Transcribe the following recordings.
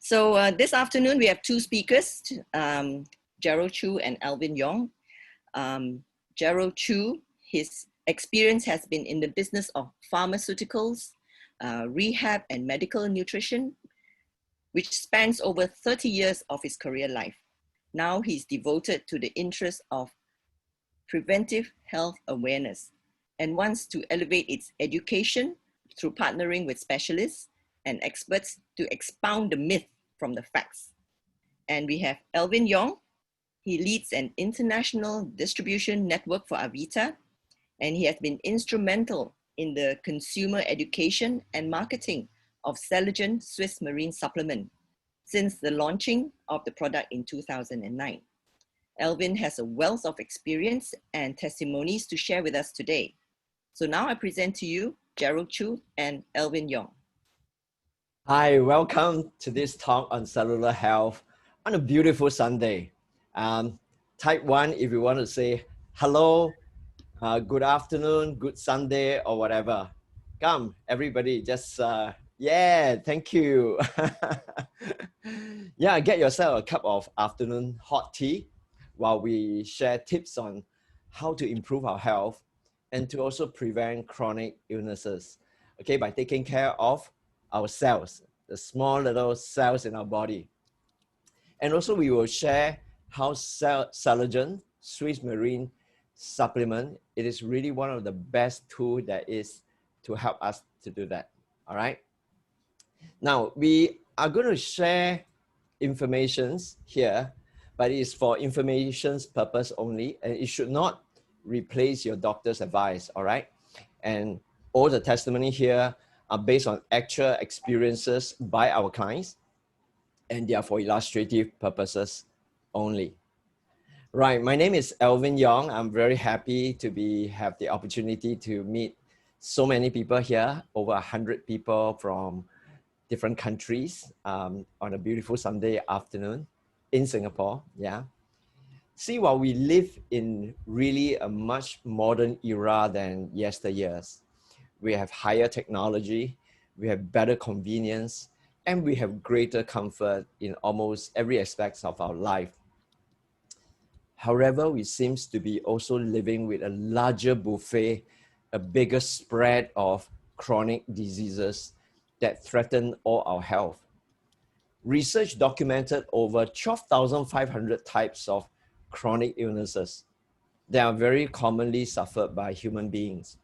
This afternoon we have two speakers, Gerald Choo and Alvin Yong. Gerald Choo, his experience has been in the business of pharmaceuticals, rehab and medical nutrition, which spans over 30 years of his career life. Now he's devoted to the interest of preventive health awareness and wants to elevate its education through partnering with specialists and experts to expound the myth from the facts. And we have Alvin Yong. He leads an international distribution network for Avita, and he has been instrumental in the consumer education and marketing of Saligen Swiss Marine Supplement since the launching of the product in 2009. Alvin has a wealth of experience and testimonies to share with us today. So now I present to you Gerald Choo and Alvin Yong. Hi, welcome to this talk on cellular health on a beautiful Sunday. Type 1 if you want to say hello, good afternoon, good Sunday, or whatever. Come, everybody, just, yeah, thank you. Yeah, get yourself a cup of afternoon hot tea while we share tips on how to improve our health and to also prevent chronic illnesses, okay, by taking care of our cells, the small little cells in our body. And also we will share how Celergen, Swiss Marine Supplement, it is really one of the best tools that is to help us to do that, all right? Now, we are going to share informations here, but it's for information's purpose only, and it should not replace your doctor's advice, all right? And all the testimony here are based on actual experiences by our clients, and they are for illustrative purposes only. Right, my name is Alvin Yong. I'm very happy to have the opportunity to meet so many people here, over 100 people from different countries on a beautiful Sunday afternoon in Singapore, yeah. See, while we live in really a much modern era than yesteryears, we have higher technology, we have better convenience, and we have greater comfort in almost every aspect of our life. However, we seem to be also living with a larger buffet, a bigger spread of chronic diseases that threaten all our health. Research documented over 12,500 types of chronic illnesses that are very commonly suffered by human beings.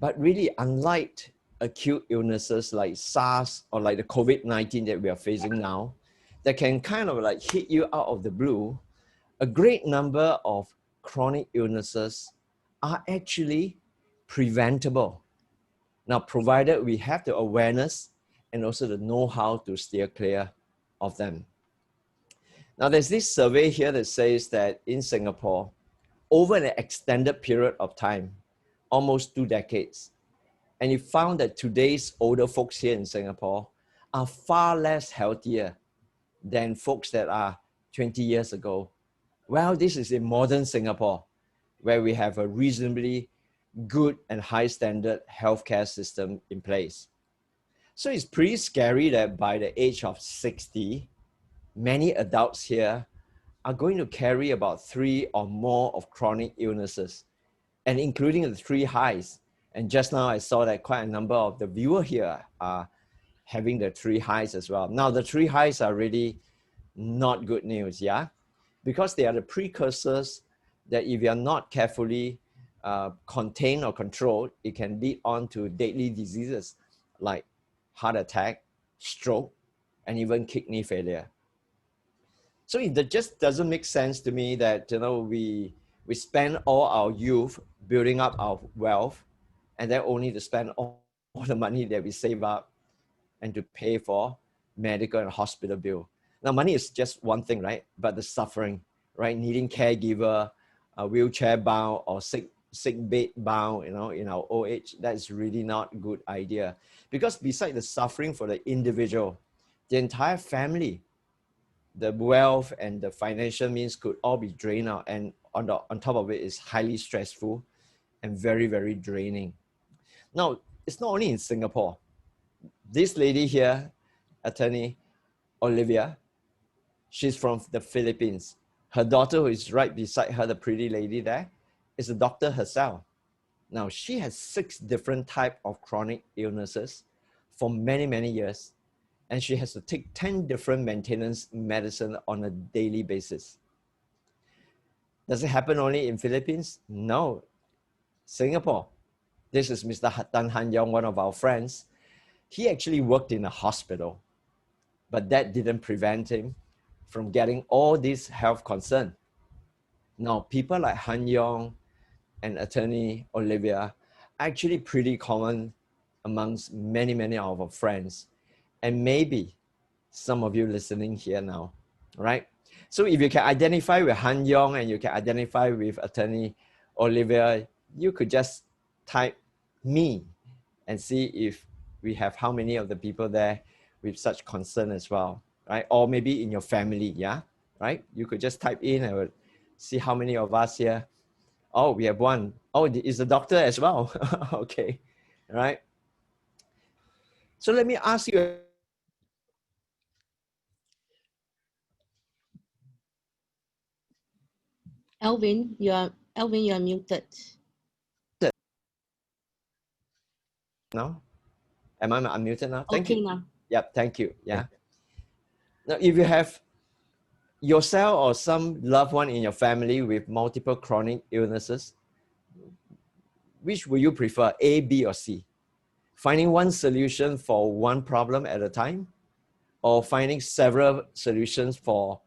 But really, unlike acute illnesses like SARS or like the COVID-19 that we are facing now, that can kind of like hit you out of the blue, a great number of chronic illnesses are actually preventable. Now, provided we have the awareness and also the know-how to steer clear of them. Now, there's this survey here that says that in Singapore, over an extended period of time, almost 2 decades, and it found that today's older folks here in Singapore are far less healthier than folks that are 20 years ago. Well, this is in modern Singapore, where we have a reasonably good and high standard healthcare system in place. So it's pretty scary that by the age of 60, many adults here are going to carry about 3 or more of chronic illnesses, and including the 3 highs. And just now I saw that quite a number of the viewers here are having the 3 highs as well. Now the 3 highs are really not good news, yeah? Because they are the precursors that if you are not carefully contained or controlled, it can lead on to deadly diseases like heart attack, stroke, and even kidney failure. So it just doesn't make sense to me that, you know, we spend all our youth building up our wealth and then only to spend all the money that we save up and to pay for medical and hospital bill. Now, money is just one thing, right? But the suffering, right? Needing caregiver, wheelchair bound or sick bed bound, you know, in our old age, that's really not a good idea. Because besides the suffering for the individual, the entire family, the wealth and the financial means could all be drained out. And on top of it is highly stressful and very, very draining. Now, it's not only in Singapore. This lady here, attorney, Olivia. She's from the Philippines. Her daughter, who is right beside her, the pretty lady there, is a doctor herself. Now, she has 6 different types of chronic illnesses for many, many years. And she has to take 10 different maintenance medicine on a daily basis. Does it happen only in Philippines? No. Singapore. This is Mr. Tan Han Yong, one of our friends. He actually worked in a hospital, but that didn't prevent him from getting all these health concerns. Now, people like Han Yong and attorney Olivia are actually pretty common amongst many, many of our friends. And maybe some of you listening here now, right? So if you can identify with Han Yong and you can identify with attorney Olivia, you could just type me and see if we have how many of the people there with such concern as well, right? Or maybe in your family, yeah, right? You could just type in and see how many of us here. Oh, we have one. Oh, is the doctor as well. Okay, right? So let me ask you. Alvin, you are muted. Now, am I unmuted now? Thank Okay you. now. Yep, thank you. Yeah. Now, if you have yourself or some loved one in your family with multiple chronic illnesses, which will you prefer, A, B, or C? Finding one solution for one problem at a time, or finding several solutions for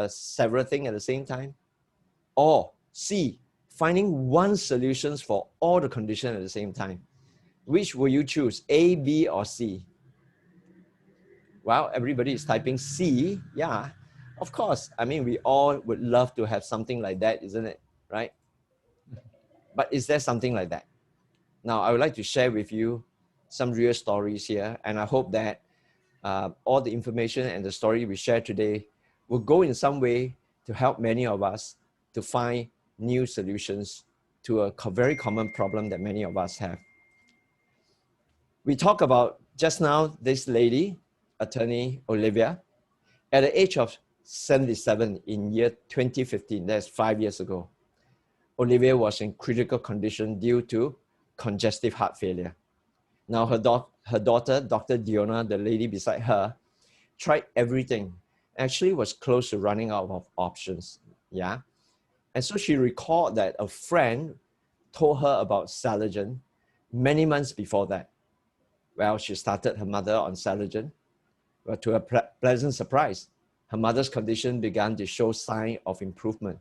several things at the same time? Or C, finding one solution for all the conditions at the same time? Which will you choose, A, B, or C? Well, everybody is typing C. Yeah, of course. I mean, we all would love to have something like that, isn't it? Right? But is there something like that? Now, I would like to share with you some real stories here, and I hope that all the information and the story we share today will go in some way to help many of us to find new solutions to a very common problem that many of us have. We talked about just now this lady, attorney Olivia, at the age of 77 in year 2015, that's 5 years ago. Olivia was in critical condition due to congestive heart failure. Now her daughter, Dr. Diona, the lady beside her, tried everything. Actually was close to running out of options, yeah? And so she recalled that a friend told her about Saligen many months before that. Well, she started her mother on Celergen. Well, to her pleasant surprise, her mother's condition began to show signs of improvement.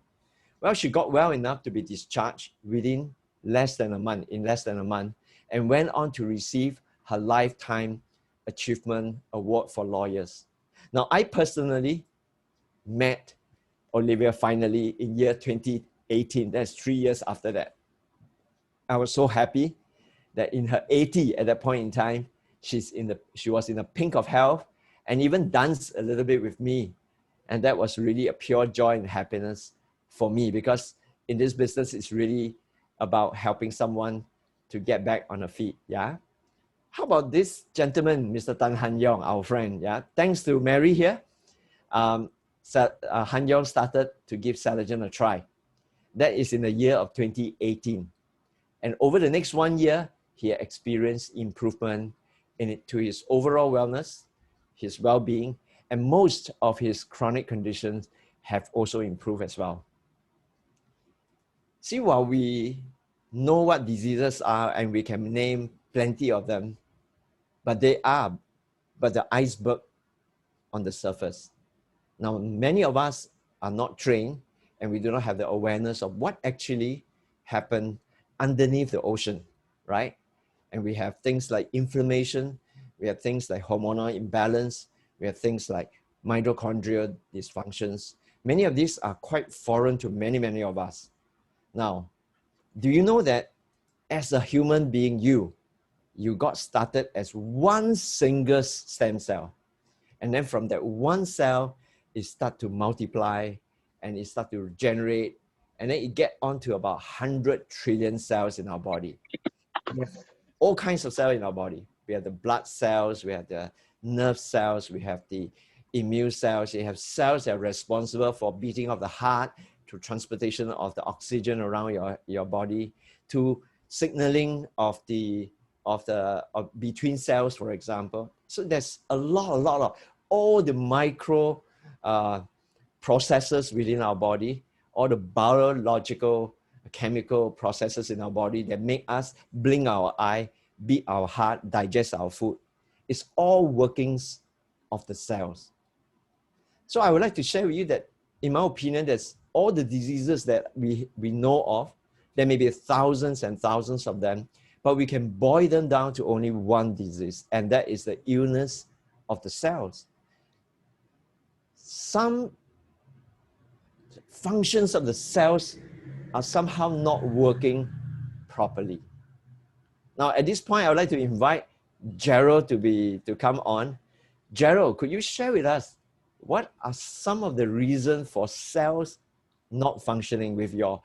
Well, she got well enough to be discharged within less than a month, and went on to receive her Lifetime Achievement Award for lawyers. Now, I personally met Olivia finally in year 2018. That's 3 years after that. I was so happy that in her 80 at that point in time, she was in the pink of health and even danced a little bit with me. And that was really a pure joy and happiness for me, because in this business, it's really about helping someone to get back on her feet, yeah? How about this gentleman, Mr. Tan Han Yong, our friend, yeah? Thanks to Mary here, Han Yong started to give Saligen a try. That is in the year of 2018. And over the next 1 year, he experienced improvement to his overall wellness, his well-being, and most of his chronic conditions have also improved as well. See, while we know what diseases are and we can name plenty of them, but the iceberg on the surface. Now, many of us are not trained and we do not have the awareness of what actually happened underneath the ocean, right? And we have things like inflammation, we have things like hormonal imbalance, we have things like mitochondrial dysfunctions. Many of these are quite foreign to many, many of us. Now, do you know that as a human being, you got started as one single stem cell. And then from that one cell, it starts to multiply and it starts to generate. And then it gets on to about 100 trillion cells in our body. We have all kinds of cells in our body. We have the blood cells, we have the nerve cells, we have the immune cells, you have cells that are responsible for beating of the heart, to transportation of the oxygen around your body, to signaling of between cells, for example. So there's a lot of all the micro processes within our body, all the biological, chemical processes in our body that make us blink our eye, beat our heart, digest our food. It's all workings of the cells. So I would like to share with you that, in my opinion, that's all the diseases that we know of. There may be thousands and thousands of them, but we can boil them down to only one disease, and that is the illness of the cells. Some functions of the cells are somehow not working properly. Now, at this point, I would like to invite Gerald to come on. Gerald, could you share with us what are some of the reasons for cells not functioning with your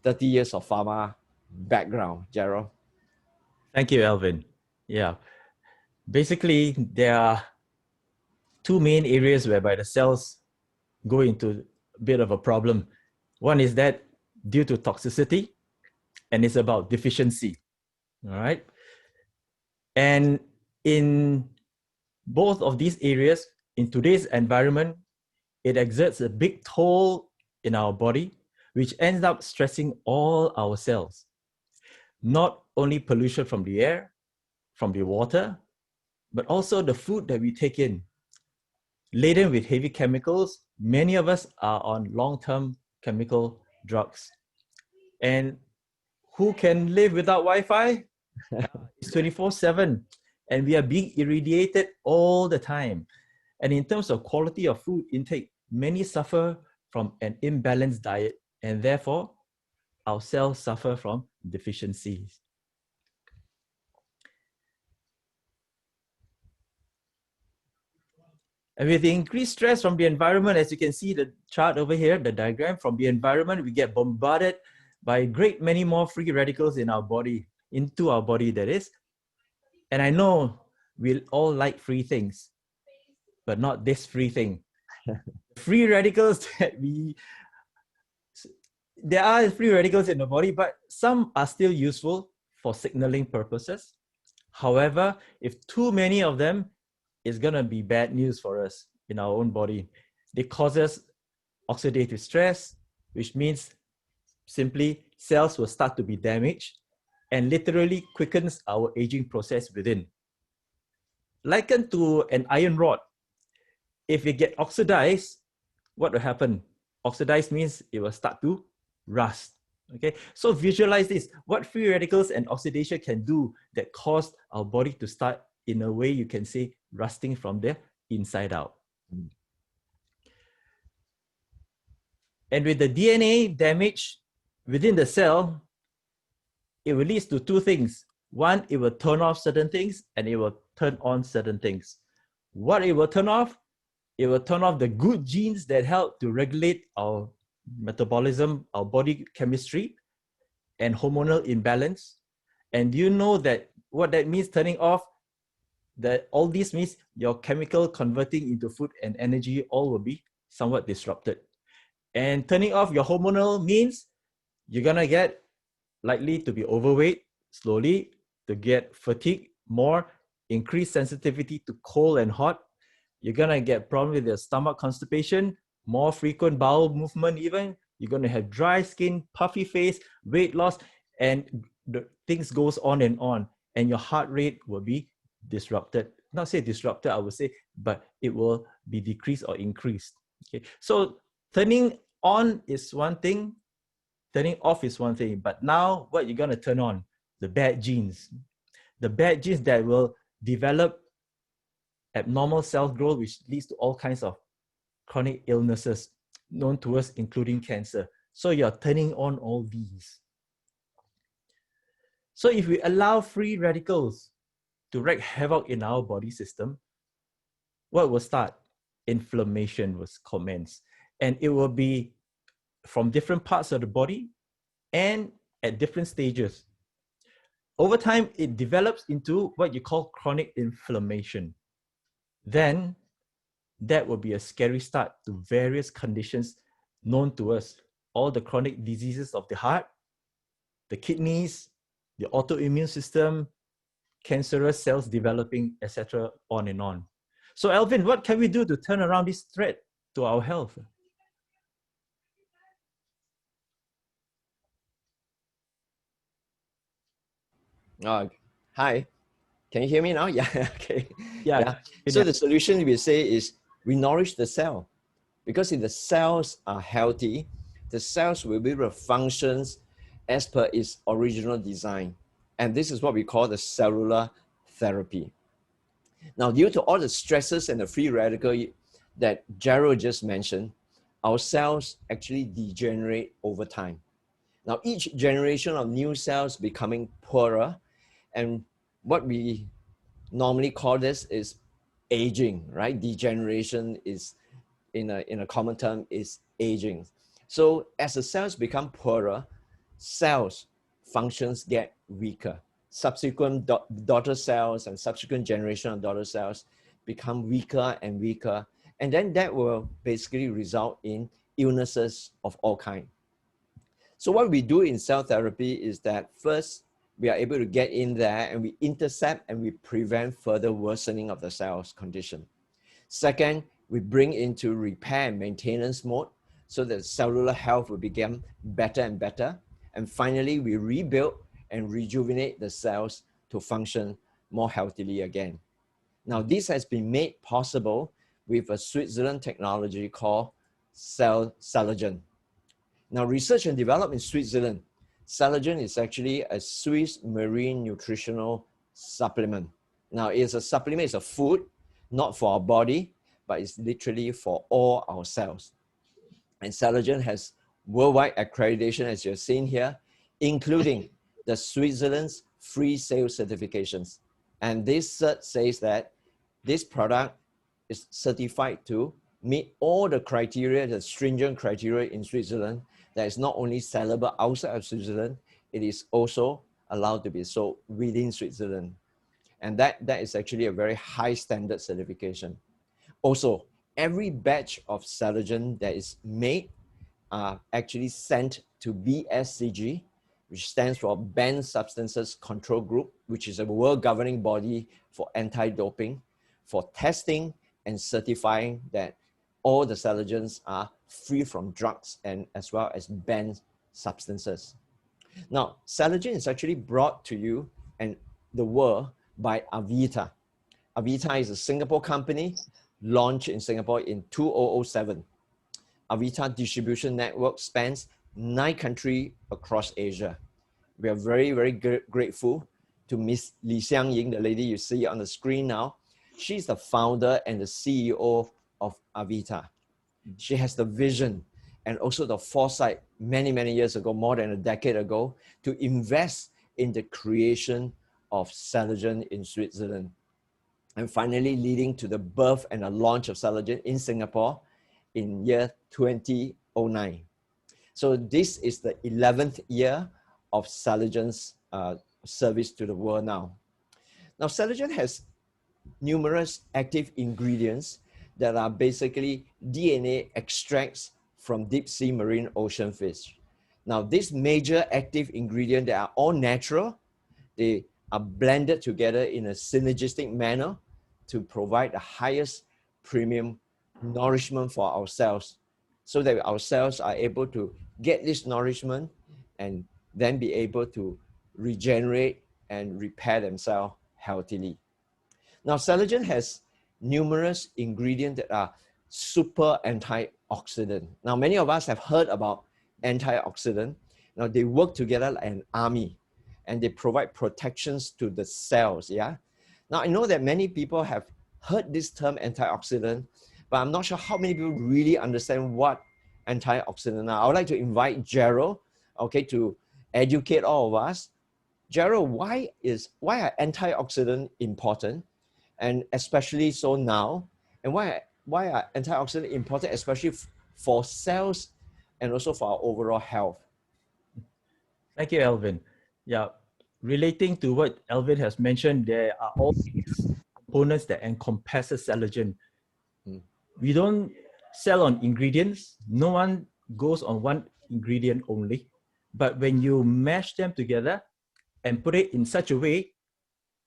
30 years of pharma background, Gerald? Thank you, Alvin. Yeah, basically, there are two main areas whereby the cells go into a bit of a problem. One is that due to toxicity, and it's about deficiency. All right. And in both of these areas, in today's environment, it exerts a big toll in our body, which ends up stressing all our cells. Not only pollution from the air, from the water, but also the food that we take in. Laden with heavy chemicals, many of us are on long-term chemical drugs. And who can live without Wi-Fi? It's 24/7, and we are being irradiated all the time. And in terms of quality of food intake, many suffer from an imbalanced diet, and therefore our cells suffer from deficiencies. And with the increased stress from the environment, as you can see the chart over here, the diagram from the environment, we get bombarded by a great many more free radicals in our body, into our body that is. And I know we all like free things, but not this free thing. Free radicals that there are free radicals in the body, but some are still useful for signaling purposes. However, if too many of them, it's gonna be bad news for us in our own body. They cause us oxidative stress, which means simply cells will start to be damaged and literally quickens our aging process within. Likened to an iron rod, if it gets oxidized, what will happen? Oxidized means it will start to rust. Okay, so visualize this, what free radicals and oxidation can do that cause our body to start, in a way you can say, rusting from the inside out. And with the DNA damage within the cell, it will lead to two things. One, it will turn off certain things, and it will turn on certain things. What it will turn off? It will turn off the good genes that help to regulate our metabolism, our body chemistry, and hormonal imbalance. And you know that what that means, turning off? That all this means your chemical converting into food and energy all will be somewhat disrupted. And turning off your hormonal means you're gonna get likely to be overweight slowly, to get fatigue more, increased sensitivity to cold and hot. You're gonna get problem with your stomach constipation, more frequent bowel movement even. You're gonna have dry skin, puffy face, weight loss, and the things goes on, and your heart rate will be disrupted. Not say disrupted, I would say, but it will be decreased or increased. Okay, so turning on is one thing, turning off is one thing, but now what you're gonna turn on? The bad genes. The bad genes that will develop abnormal cell growth, which leads to all kinds of chronic illnesses known to us, including cancer. So you're turning on all these. So if we allow free radicals to wreak havoc in our body system, what will start? Inflammation will commence. And it will be from different parts of the body and at different stages. Over time, it develops into what you call chronic inflammation. Then that would be a scary start to various conditions known to us. All the chronic diseases of the heart, the kidneys, the autoimmune system, cancerous cells developing, etc., on and on. So Alvin, what can we do to turn around this threat to our health? Hi, can you hear me now? Yeah, okay. Yeah. So the solution we say is we nourish the cell, because if the cells are healthy, the cells will be able to function as per its original design. And this is what we call the cellular therapy. Now, due to all the stresses and the free radical that Gerald just mentioned, our cells actually degenerate over time. Now, each generation of new cells becoming poorer, and what we normally call this is aging, right? Degeneration is, in a common term, is aging. So as the cells become poorer, cells functions get weaker. Subsequent daughter cells and subsequent generation of daughter cells become weaker and weaker. And then that will basically result in illnesses of all kinds. So what we do in cell therapy is that first, we are able to get in there and we intercept and we prevent further worsening of the cell's condition. Second, we bring into repair and maintenance mode so that cellular health will become better and better. And finally, we rebuild and rejuvenate the cells to function more healthily again. Now, this has been made possible with a Switzerland technology called Saligen. Now, research and development in Switzerland, Celergen is actually a Swiss marine nutritional supplement. Now, it's a supplement, it's a food, not for our body, but it's literally for all our cells. And Celergen has worldwide accreditation, as you're seeing here, including the Switzerland's free sale certifications. And this cert says that this product is certified to meet all the criteria, the stringent criteria in Switzerland, that is not only sellable outside of Switzerland, it is also allowed to be sold within Switzerland. And that is actually a very high standard certification. Also, every batch of Celergen that is made are actually sent to BSCG, which stands for Banned Substances Control Group, which is a world governing body for anti-doping, for testing and certifying that all the Celergens are free from drugs and as well as banned substances. Now, Celergen is actually brought to you and the world by Avita. Avita is a Singapore company launched in Singapore in 2007. Avita distribution network spans 9 countries across Asia. We are very, very grateful to Miss Li Xiangying, the lady you see on the screen now. She's the founder and the CEO of Avita. She has the vision and also the foresight many, many years ago, more than a decade ago, to invest in the creation of Celergen in Switzerland. And finally leading to the birth and the launch of Celergen in Singapore in year 2009. So this is the 11th year of Celergen's service to the world now. Now, Celergen has numerous active ingredients that are basically DNA extracts from deep sea marine ocean fish. Now, these major active ingredients, they are all natural. They are blended together in a synergistic manner to provide the highest premium nourishment for our cells, so that our cells are able to get this nourishment and then be able to regenerate and repair themselves healthily. Now, Celergen has numerous ingredients that are super antioxidant. Now, many of us have heard about antioxidant. Now, they work together like an army and they provide protections to the cells, yeah? Now, I know that many people have heard this term antioxidant, but I'm not sure how many people really understand what antioxidant are. I would like to invite Gerald, okay, to educate all of us. Gerald, why are antioxidants important? And especially so now, and why are antioxidants important, especially for cells and also for our overall health? Thank you, Alvin. Yeah, relating to what Alvin has mentioned, there are all these components that encompasses Celergen. we don't sell on ingredients. No one goes on one ingredient only. But when you mash them together and put it in such a way,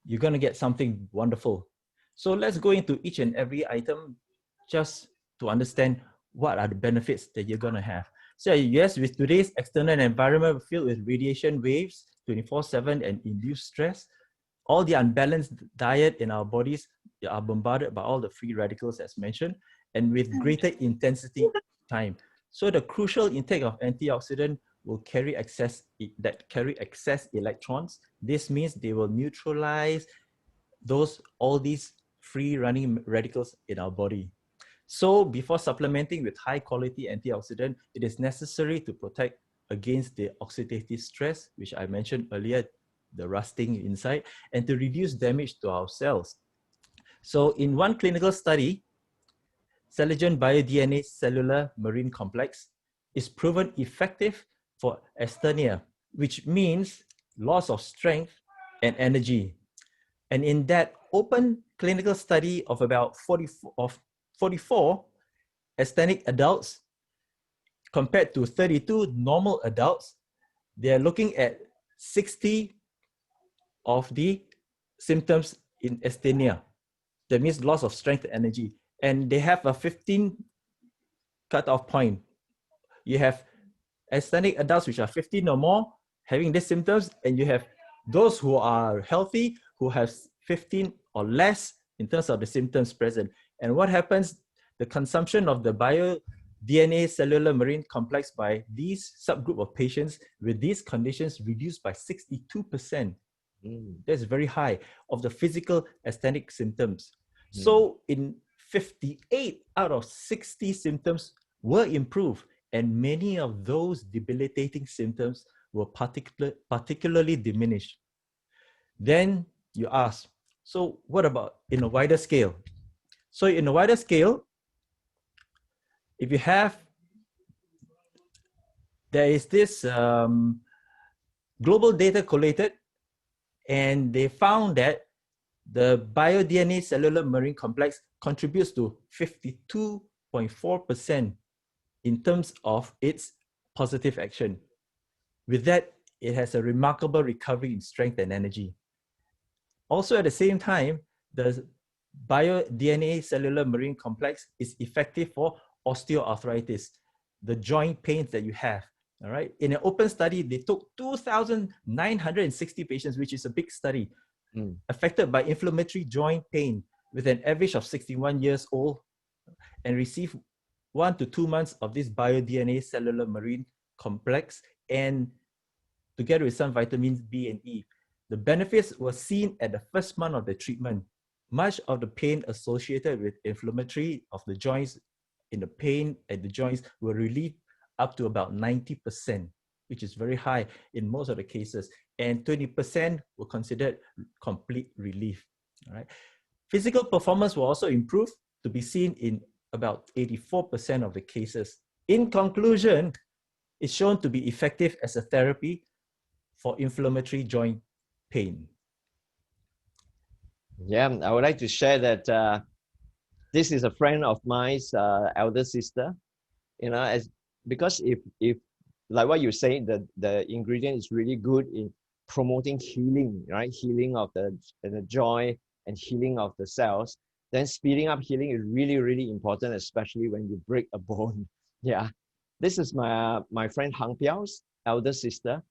you're going to get something wonderful. So let's go into each and every item just to understand what are the benefits that you're going to have. So yes, with today's external environment filled with radiation waves, 24/7 and induced stress, all the unbalanced diet in our bodies are bombarded by all the free radicals as mentioned, and with greater intensity time. So the crucial intake of antioxidant will carry excess electrons. This means they will neutralize all these free running radicals in our body. So before supplementing with high quality antioxidant, it is necessary to protect against the oxidative stress, which I mentioned earlier, the rusting inside, and to reduce damage to our cells. So in one clinical study, Saligen bio-DNA cellular marine complex is proven effective for asthenia, which means loss of strength and energy. And in that open clinical study of about 44 asthenic adults compared to 32 normal adults, they're looking at 60 of the symptoms in asthenia. That means loss of strength and energy. And they have a 15 cutoff point. You have asthenic adults which are 15 or more having these symptoms, and you have those who are healthy who have 15 or less in terms of the symptoms present. And what happens? The consumption of the bio-DNA cellular marine complex by these subgroup of patients with these conditions reduced by 62%. That's very high of the physical asthenic symptoms. So in 58 out of 60 symptoms were improved, and many of those debilitating symptoms were particularly diminished. Then you ask, so what about in a wider scale? So in a wider scale, if you have, there is this global data collated, and they found that the bio-DNA cellular marine complex contributes to 52.4% in terms of its positive action. With that, it has a remarkable recovery in strength and energy. Also at the same time, the bio-DNA cellular marine complex is effective for osteoarthritis, the joint pains that you have. All right. In an open study, they took 2,960 patients, which is a big study, affected by inflammatory joint pain with an average of 61 years old, and received 1 to 2 months of this bio-DNA cellular marine complex, and together with some vitamins B and E. The benefits were seen at the first month of the treatment. Much of the pain associated with inflammatory of the joints in the pain at the joints were relieved up to about 90%, which is very high in most of the cases. And 20% were considered complete relief. All right. Physical performance will also improve, to be seen in about 84% of the cases. In conclusion, it's shown to be effective as a therapy for inflammatory joint pain. Yeah, I would like to share that this is a friend of mine's elder sister. You know, because if like what you say, the ingredient is really good in promoting healing, right? Healing of the joint and healing of the cells. Then speeding up healing is really, really important, especially when you break a bone. Yeah, this is my friend Hang Piao's elder sister.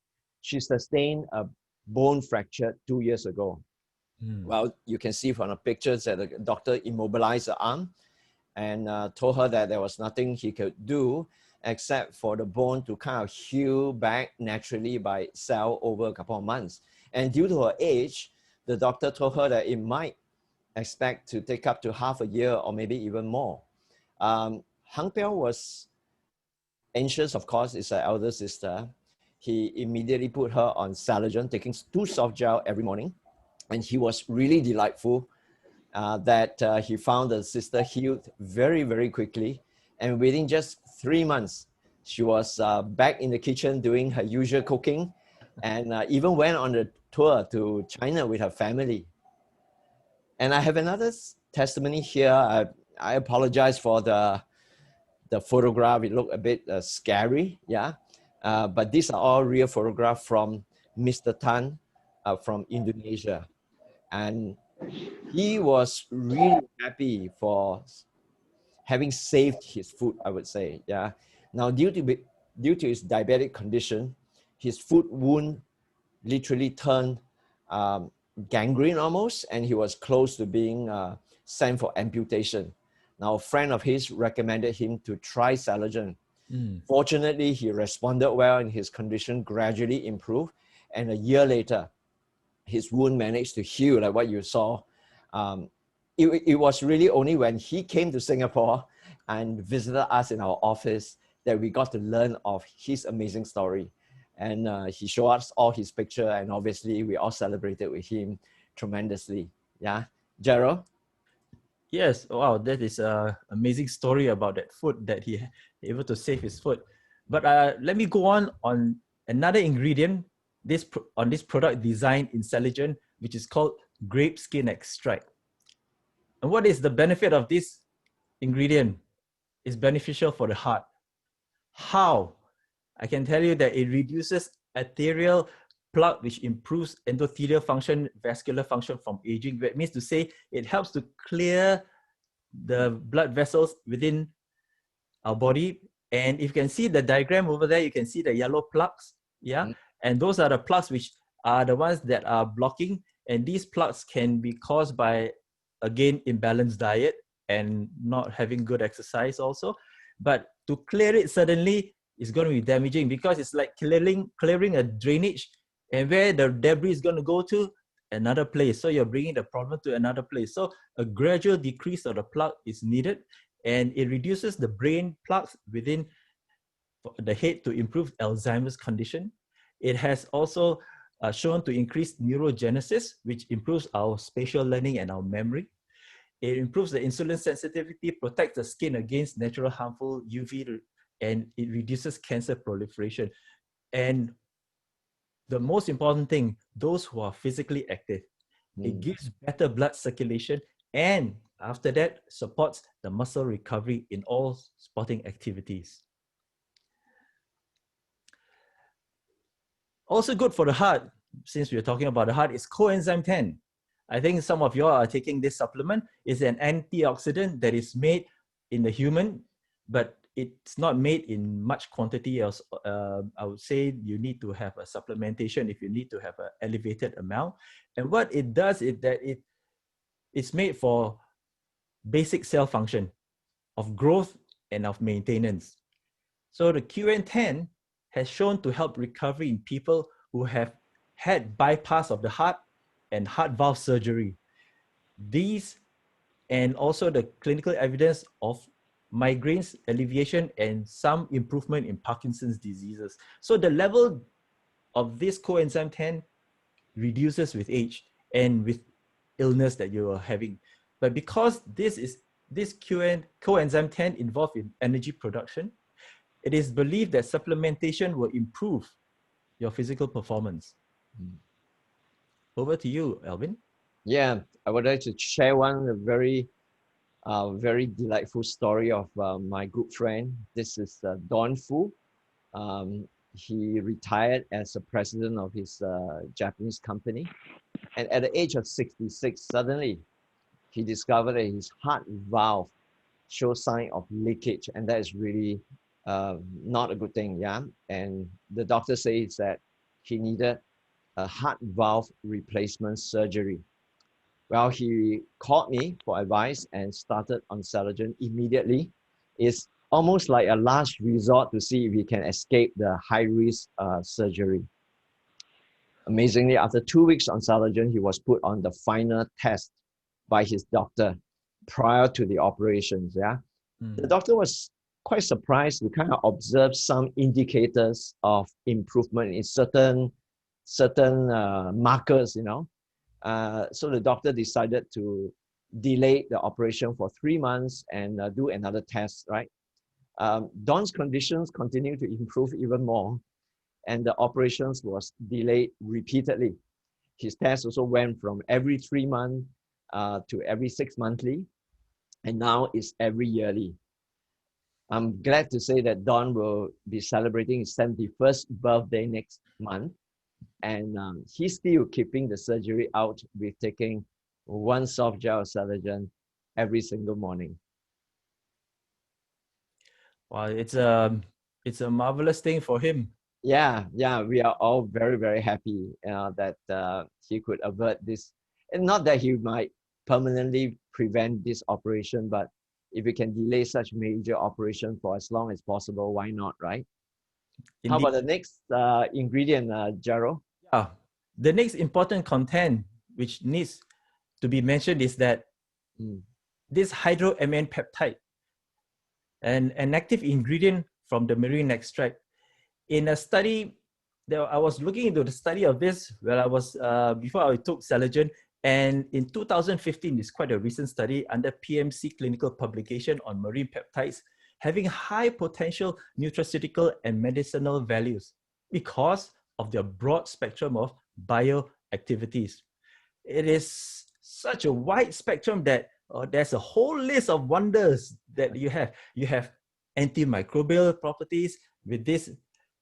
She sustained a bone fracture 2 years ago. Well, you can see from the pictures that the doctor immobilized her arm and told her that there was nothing he could do except for the bone to kind of heal back naturally by itself over a couple of months. And due to her age, the doctor told her that it might expect to take up to half a year or maybe even more. Hang Piao was anxious, of course, it's her elder sister. He immediately put her on Celergen, taking 2 soft gel every morning. And he was really delightful that he found the sister healed very, very quickly. And within just 3 months, she was back in the kitchen doing her usual cooking, and even went on a tour to China with her family. And I have another testimony here. I apologize for the photograph. It looked a bit scary, yeah. But these are all real photographs from Mr. Tan from Indonesia. And he was really happy for having saved his foot, I would say, yeah. Now, due to his diabetic condition, his foot wound literally turned gangrene almost, and he was close to being sent for amputation. Now, a friend of his recommended him to try Saligen. Fortunately, he responded well and his condition gradually improved. And a year later, his wound managed to heal, like what you saw. It was really only when he came to Singapore and visited us in our office that we got to learn of his amazing story. And he showed us all his picture, and obviously we all celebrated with him tremendously. Yeah, Gerald? Yes, wow, that is an amazing story about that foot that he able to save his foot. But let me go on another ingredient on this product design in Saligen, which is called grape skin extract. And what is the benefit of this ingredient? It's beneficial for the heart. How? I can tell you that it reduces arterial plaque, which improves endothelial function, vascular function from aging. That means to say it helps to clear the blood vessels within our body. And if you can see the diagram over there, you can see the yellow plaques. Yeah. And those are the plaques which are the ones that are blocking. And these plaques can be caused by, again, imbalanced diet and not having good exercise also. But to clear it suddenly is going to be damaging, because it's like clearing a drainage, and where the debris is going to go to another place. So you're bringing the problem to another place. So a gradual decrease of the plaque is needed, and it reduces the brain plaques within the head to improve Alzheimer's condition. It has also shown to increase neurogenesis, which improves our spatial learning and our memory. It improves the insulin sensitivity, protects the skin against natural harmful UV, and it reduces cancer proliferation. And the most important thing, those who are physically active, it gives better blood circulation, and after that, supports the muscle recovery in all sporting activities. Also good for the heart, since we're talking about the heart, is coenzyme 10. I think some of you are taking this supplement. It's an antioxidant that is made in the human, but it's not made in much quantity. I would say you need to have a supplementation if you need to have an elevated amount. And what it does is that it's made for basic cell function of growth and of maintenance. So the QN10 has shown to help recovery in people who have had bypass of the heart and heart valve surgery. These, and also the clinical evidence of migraines alleviation and some improvement in Parkinson's diseases. So the level of this coenzyme 10 reduces with age and with illness that you are having. But because this coenzyme 10 involved in energy production, it is believed that supplementation will improve your physical performance. Over to you, Alvin. Yeah, I would like to share one very delightful story of my good friend. This is Don Fu. He retired as a president of his Japanese company. And at the age of 66, suddenly he discovered that his heart valve shows sign of leakage. And that is really not a good thing, yeah? And the doctor says that he needed a heart valve replacement surgery. Well, he called me for advice and started on Celergen immediately. It's almost like a last resort to see if he can escape the high-risk surgery. Amazingly, after 2 weeks on Celergen, he was put on the final test by his doctor prior to the operations. Yeah, the doctor was quite surprised to kind of observe some indicators of improvement in certain markers, you know. So the doctor decided to delay the operation for 3 months and do another test, right? Don's conditions continued to improve even more, and the operations was delayed repeatedly. His test also went from every 3 months to every 6 monthly. and now it's every yearly. I'm glad to say that Don will be celebrating his 71st birthday next month, and he's still keeping the surgery out with taking one soft gel Celergen every single morning. Wow, it's a marvelous thing for him. Yeah, we are all very, very happy that he could avert this. And not that he might permanently prevent this operation, but if we can delay such major operation for as long as possible, why not, right? Indeed. How about the next ingredient, Gerald? Yeah, the next important content which needs to be mentioned is that this hydroamine peptide, an active ingredient from the marine extract. In a study, I was looking into the study of this when I was before I took Celergen, and in 2015, it's quite a recent study under PMC clinical publication on marine peptides having high potential nutraceutical and medicinal values because of their broad spectrum of bioactivities. It is such a wide spectrum that there's a whole list of wonders that you have. You have antimicrobial properties with this.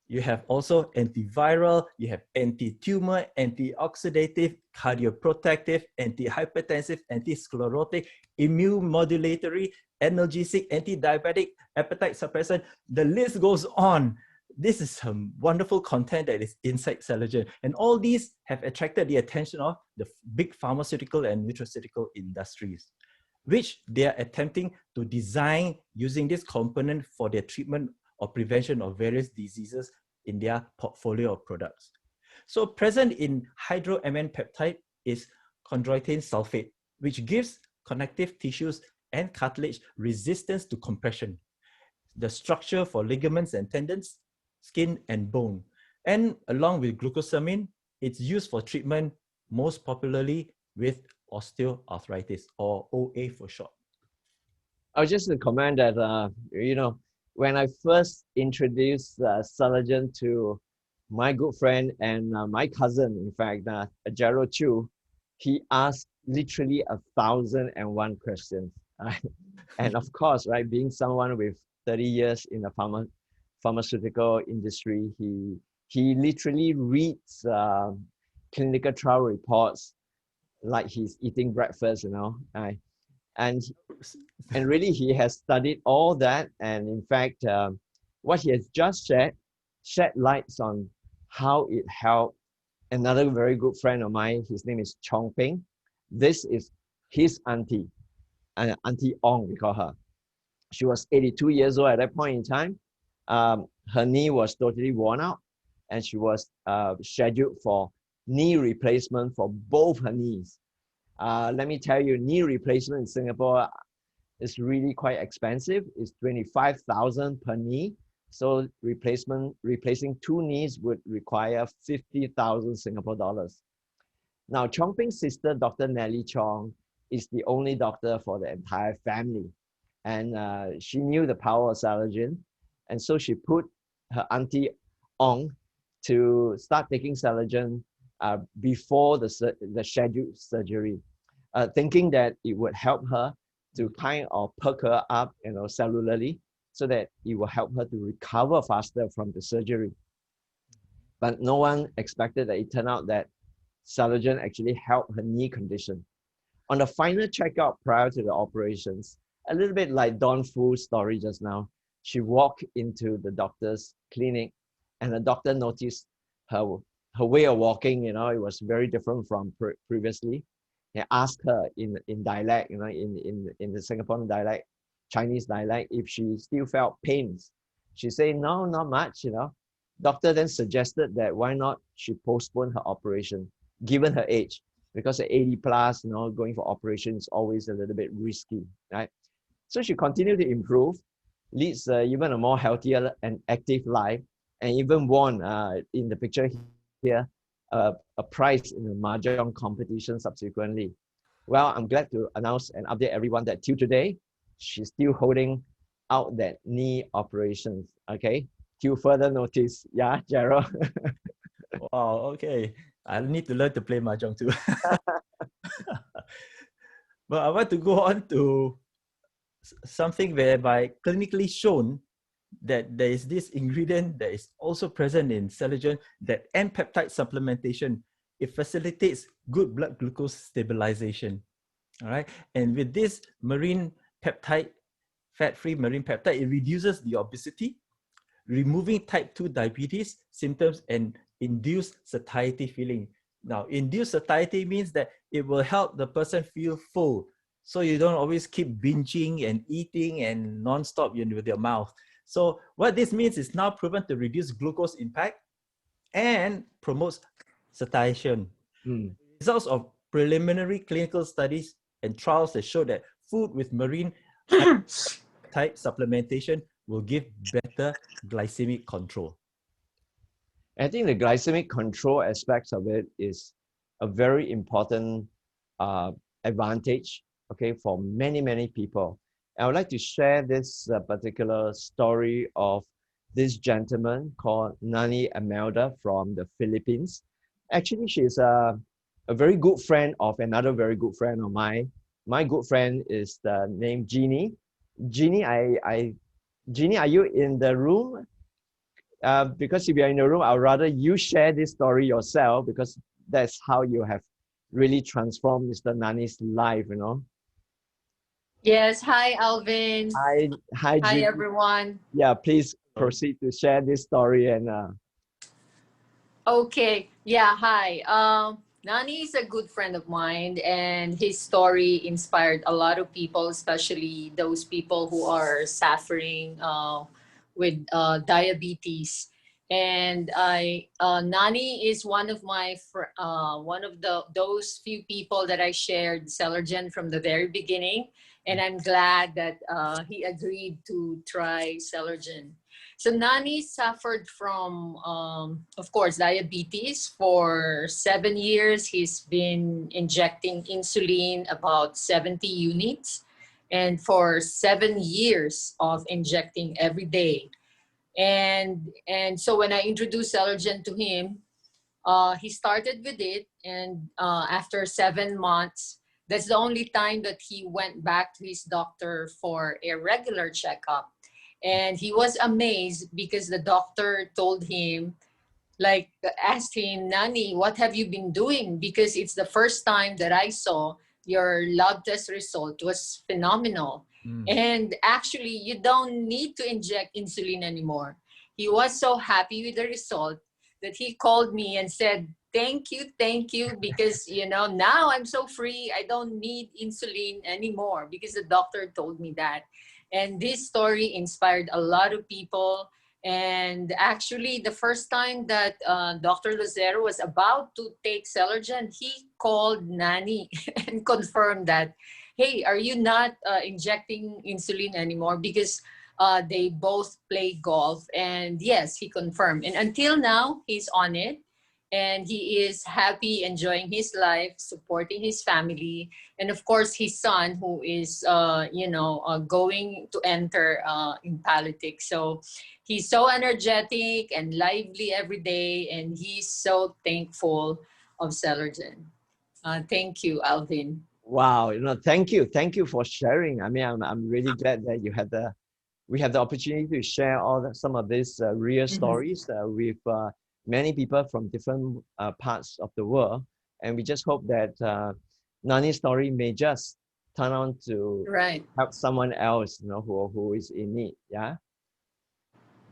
You have also antiviral, you have anti-tumor, antioxidative, cardioprotective, antihypertensive, anti-sclerotic, immune modulatory, analgesic, anti-diabetic, appetite suppressant. The list goes on. This is some wonderful content that is inside Celergen. And all these have attracted the attention of the big pharmaceutical and nutraceutical industries, which they are attempting to design using this component for their treatment or prevention of various diseases in their portfolio of products. So present in hydroamine peptide is chondroitin sulfate, which gives connective tissues and cartilage resistance to compression, the structure for ligaments and tendons, skin and bone. And along with glucosamine, it's used for treatment most popularly with osteoarthritis, or OA for short. I was just to comment that, when I first introduced Saligen to my good friend and my cousin, in fact, Gerald Choo, he asked literally 1,001 questions. And of course, right, being someone with 30 years in the pharmaceutical industry, he literally reads clinical trial reports like he's eating breakfast, and really he has studied all that, and in fact what he has just shed lights on how it helped another very good friend of mine. His name is Chong Ping. This is his auntie, Auntie Ong, we call her. She was 82 years old at that point in time. Her knee was totally worn out, and she was scheduled for knee replacement for both her knees. Let me tell you, knee replacement in Singapore is really quite expensive. It's 25,000 per knee. So replacing two knees would require 50,000 Singapore dollars. Now, Chong Ping's sister, Dr. Nellie Chong, is the only doctor for the entire family. And she knew the power of Celergen. And so she put her Auntie Ong to start taking Celergen before the scheduled surgery, thinking that it would help her to kind of perk her up, cellularly, so that it will help her to recover faster from the surgery. But no one expected that it turned out that Celergen actually helped her knee condition. On the final checkup prior to the operations, a little bit like Don Fu's story just now, she walked into the doctor's clinic, and the doctor noticed her way of walking, it was very different from previously. He asked her in dialect, in the Singaporean dialect, Chinese dialect, if she still felt pains. She said, no, not much, Doctor then suggested that why not she postpone her operation, given her age, because at 80 plus, going for operation is always a little bit risky, right? So she continued to improve, leads even a more healthier and active life, and even won in the picture here a prize in the mahjong competition subsequently. Well, I'm glad to announce and update everyone that till today, she's still holding out that knee operations, okay? Till further notice. Yeah, Gerald? Wow, okay. I need to learn to play mahjong too. But I want to go on to something whereby clinically shown that there is this ingredient that is also present in Celergen, that N-peptide supplementation, it facilitates good blood glucose stabilization. All right. And with this marine peptide, fat-free marine peptide, it reduces the obesity, removing type 2 diabetes symptoms and induced satiety feeling. Now, induced satiety means that it will help the person feel full. So you don't always keep binging and eating and non-stop with your mouth. So what this means is now proven to reduce glucose impact and promotes satiation. Results of preliminary clinical studies and trials that show that food with marine type supplementation will give better glycemic control. I think the glycemic control aspects of it is a very important advantage, okay, for many, many people. I would like to share this particular story of this gentleman called Nani Amelda from the Philippines. Actually, she's a very good friend of another very good friend of mine. My good friend is the name Jeannie. Jeannie, Jeannie, are you in the room? Because if you're in the room, I'd rather you share this story yourself, because that's how you have really transformed Mr. Nani's life, you know. Yes, hi Alvin. Hi, Hi Jeannie. everyone. Yeah, please proceed to share this story and. Okay, yeah, hi. Nani is a good friend of mine, and his story inspired a lot of people, especially those people who are suffering with diabetes. And Nani is one of my those few people that I shared Celergen from the very beginning, and I'm glad that he agreed to try Celergen. So Nani suffered from, of course, diabetes for 7 years. He's been injecting insulin about 70 units, and for 7 years of injecting every day. And so when I introduced Celergen to him, he started with it, and after 7 months, that's the only time that he went back to his doctor for a regular checkup. And he was amazed because the doctor told him, like, asked him, Nani, what have you been doing? Because it's the first time that I saw your lab test result was phenomenal. And actually, you don't need to inject insulin anymore. He was so happy with the result that he called me and said, thank you, because, you know, now I'm so free. I don't need insulin anymore because the doctor told me that. And this story inspired a lot of people. And actually, the first time that Dr. Lucero was about to take Celergen, he called Nani and confirmed that, hey, are you not injecting insulin anymore? Because they both play golf. And yes, he confirmed. And until now, he's on it. And he is happy, enjoying his life, supporting his family, and of course his son, who is, going to enter in politics. So he's so energetic and lively every day, and he's so thankful of Celergen. Thank you, Alvin. Wow, thank you for sharing. I mean, I'm really glad that we had the opportunity to share some of these real stories with many people from different parts of the world, and we just hope that Nani's story may just turn on to help someone else, who is in need. Yeah.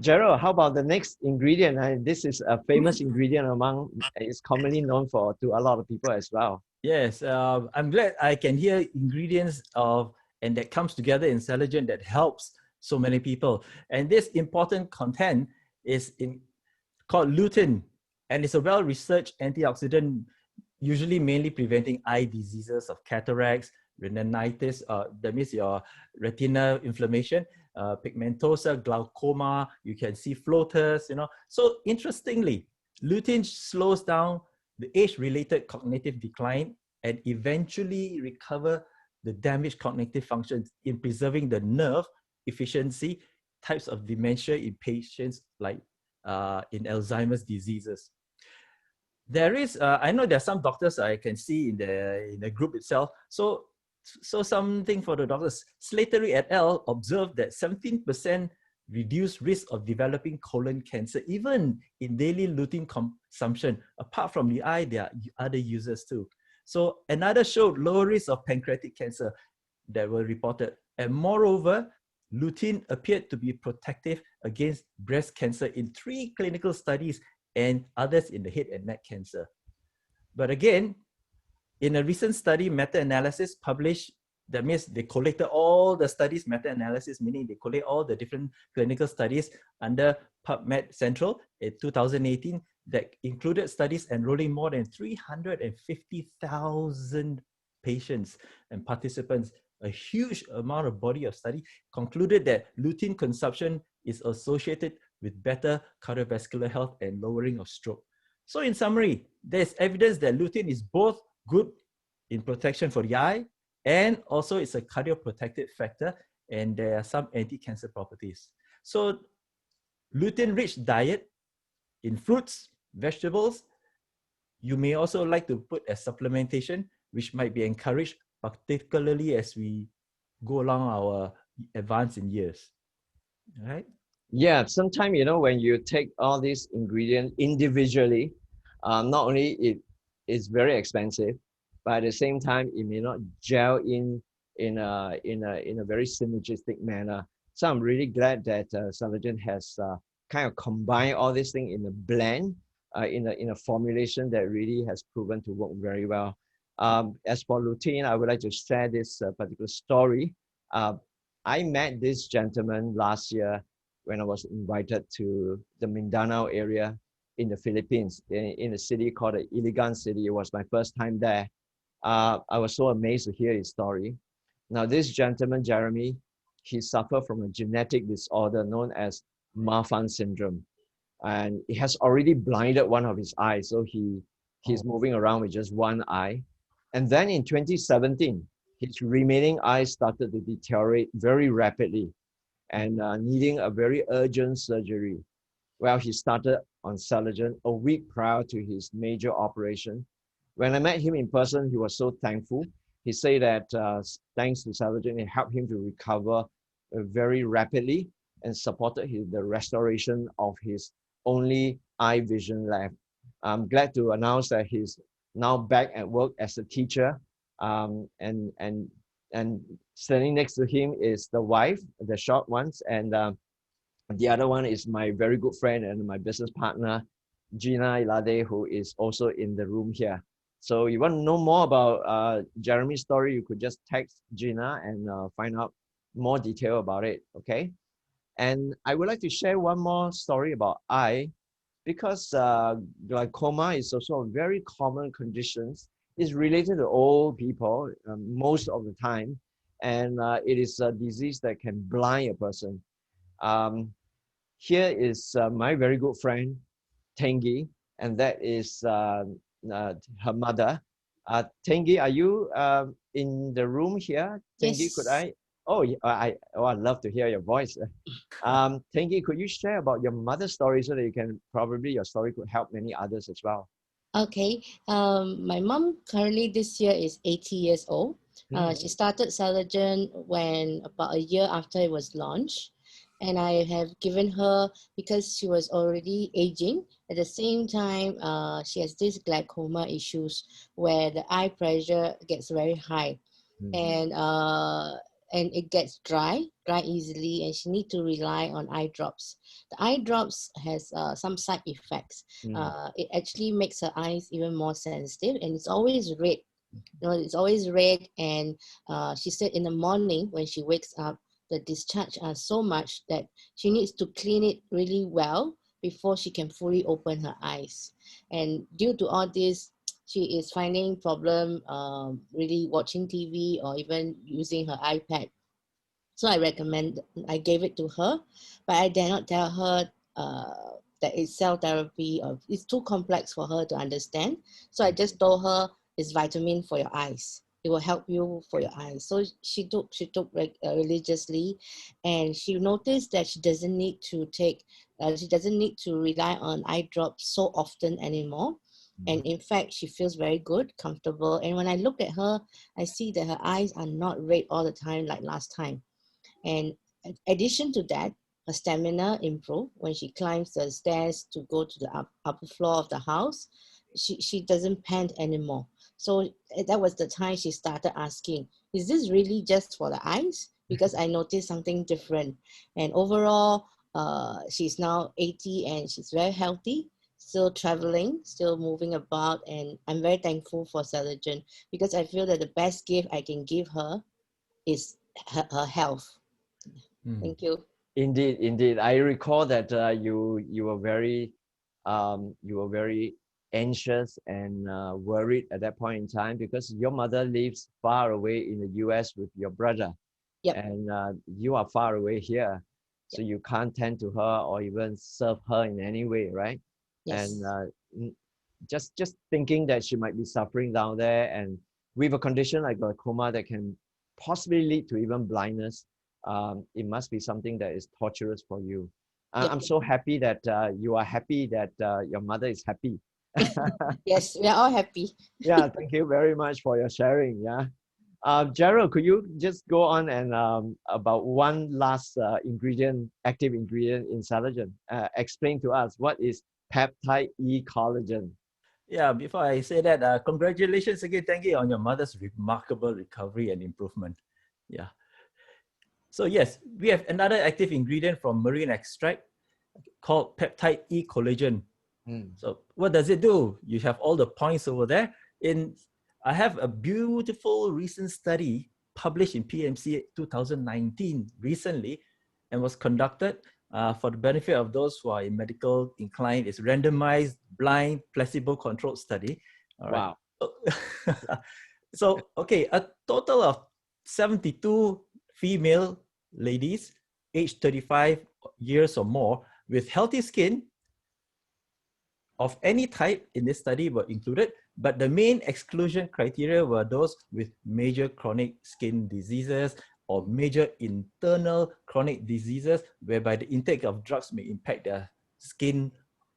Gerald, how about the next ingredient? This is a famous ingredient it's commonly known to a lot of people as well. Yes, I'm glad I can hear ingredients and that comes together in Celergen that helps so many people. And this important content is called lutein, and it's a well-researched antioxidant, usually mainly preventing eye diseases of cataracts, retinitis, that means your retina inflammation, pigmentosa, glaucoma, you can see floaters, So interestingly, lutein slows down the age-related cognitive decline and eventually recover the damaged cognitive functions in preserving the nerve efficiency, types of dementia in patients like in Alzheimer's diseases. There is, I know there are some doctors I can see in the group itself. So So something for the doctors. Slattery et al. Observed that 17% reduced risk of developing colon cancer, even in daily lutein consumption. Apart from the eye, there are other users too. So another showed lower risk of pancreatic cancer that were reported. And moreover, lutein appeared to be protective against breast cancer in 3 clinical studies and others in the head and neck cancer. But again, in a recent study, meta-analysis published, that means they collected all the studies, meta-analysis, meaning they collect all the different clinical studies under PubMed Central in 2018 that included studies enrolling more than 350,000 patients and participants. A huge amount of body of study concluded that lutein consumption is associated with better cardiovascular health and lowering of stroke. So in summary, there's evidence that lutein is both good in protection for the eye, and also it's a cardioprotective factor, and there are some anti-cancer properties. So lutein-rich diet in fruits, vegetables, you may also like to put as supplementation, which might be encouraged, particularly as we go along our advance in years. All right? Yeah, sometimes, you know, when you take all these ingredients individually, not only it is very expensive, but at the same time, it may not gel in a very synergistic manner. So I'm really glad that Saligen has kind of combined all these things in a blend, in a formulation that really has proven to work very well. As for lutein, I would like to share this particular story. I met this gentleman last year when I was invited to the Mindanao area in the Philippines, in a city called the Iligan City. It was my first time there. I was so amazed to hear his story. Now, this gentleman, Jeremy, he suffered from a genetic disorder known as Marfan syndrome. And it has already blinded one of his eyes. So he's moving around with just one eye. And then in 2017, his remaining eye started to deteriorate very rapidly and needing a very urgent surgery. Well, he started on Cellular a week prior to his major operation. When I met him in person, he was so thankful. He said that thanks to Cellular, it helped him to recover very rapidly and supported the restoration of his only eye vision left. I'm glad to announce that he's now back at work as a teacher. And standing next to him is the wife, the short ones, and the other one is my very good friend and my business partner, Gina Ilade, who is also in the room here. So you want to know more about Jeremy's story, you could just text Gina and find out more detail about it, okay? And I would like to share one more story about eye, because glaucoma is also a very common condition. It's related to old people most of the time, and it is a disease that can blind a person. Here is my very good friend, Tengi, and that is her mother. Tengi, are you in the room here? Tengi, Yes. could I? Oh, I'd love to hear your voice. Tengi, could you share about your mother's story so that your story could help many others as well? Okay. My mom currently this year is 80 years old. She started Celergen when about a year after it was launched. And I have given her, because she was already aging, at the same time, she has these glaucoma issues where the eye pressure gets very high. And it gets dry easily, and she need to rely on eye drops. The eye drops has some side effects. It actually makes her eyes even more sensitive, and it's always red. You know, it's always red, and she said in the morning when she wakes up, the discharge are so much that she needs to clean it really well before she can fully open her eyes. And due to all this, she is finding problem really watching TV or even using her iPad. So I gave it to her, but I dare not tell her that it's cell therapy, or it's too complex for her to understand. So I just told her it's vitamin for your eyes. It will help you for your eyes. So she took religiously, and she noticed that she doesn't need to rely on eye drops so often anymore. And in fact, she feels very good, comfortable. And when I look at her, I see that her eyes are not red all the time like last time. And in addition to that, her stamina improved. When she climbs the stairs to go to the upper floor of the house, she doesn't pant anymore. So that was the time she started asking, is this really just for the eyes? Because I noticed something different. And overall, she's now 80 and she's very healthy, still traveling, still moving about. And I'm very thankful for Celergen because I feel that the best gift I can give her is her health. Thank you. Indeed, indeed. I recall that you were very anxious and worried at that point in time because your mother lives far away in the US with your brother. Yep. And you are far away here. So you can't tend to her or even serve her in any way, right? Yes. And just thinking that she might be suffering down there and with a condition like glaucoma that can possibly lead to even blindness, it must be something that is torturous for you. Yep. I'm so happy that you are happy that your mother is happy. Yes, we are all happy. Yeah, thank you very much for your sharing. Yeah. Gerald, could you just go on and about one last active ingredient in Saligen? Explain to us what is peptide E collagen. Yeah, before I say that, congratulations again, thank you on your mother's remarkable recovery and improvement. Yeah. So yes, we have another active ingredient from marine extract called peptide E collagen. So what does it do? You have all the points over there. I have a beautiful recent study published in PMC 2019 recently and was conducted for the benefit of those who are in medical inclined. It's randomized, blind, placebo-controlled study. All right. Wow. So, okay, a total of 72 female ladies aged 35 years or more with healthy skin of any type in this study were included, but the main exclusion criteria were those with major chronic skin diseases or major internal chronic diseases whereby the intake of drugs may impact their skin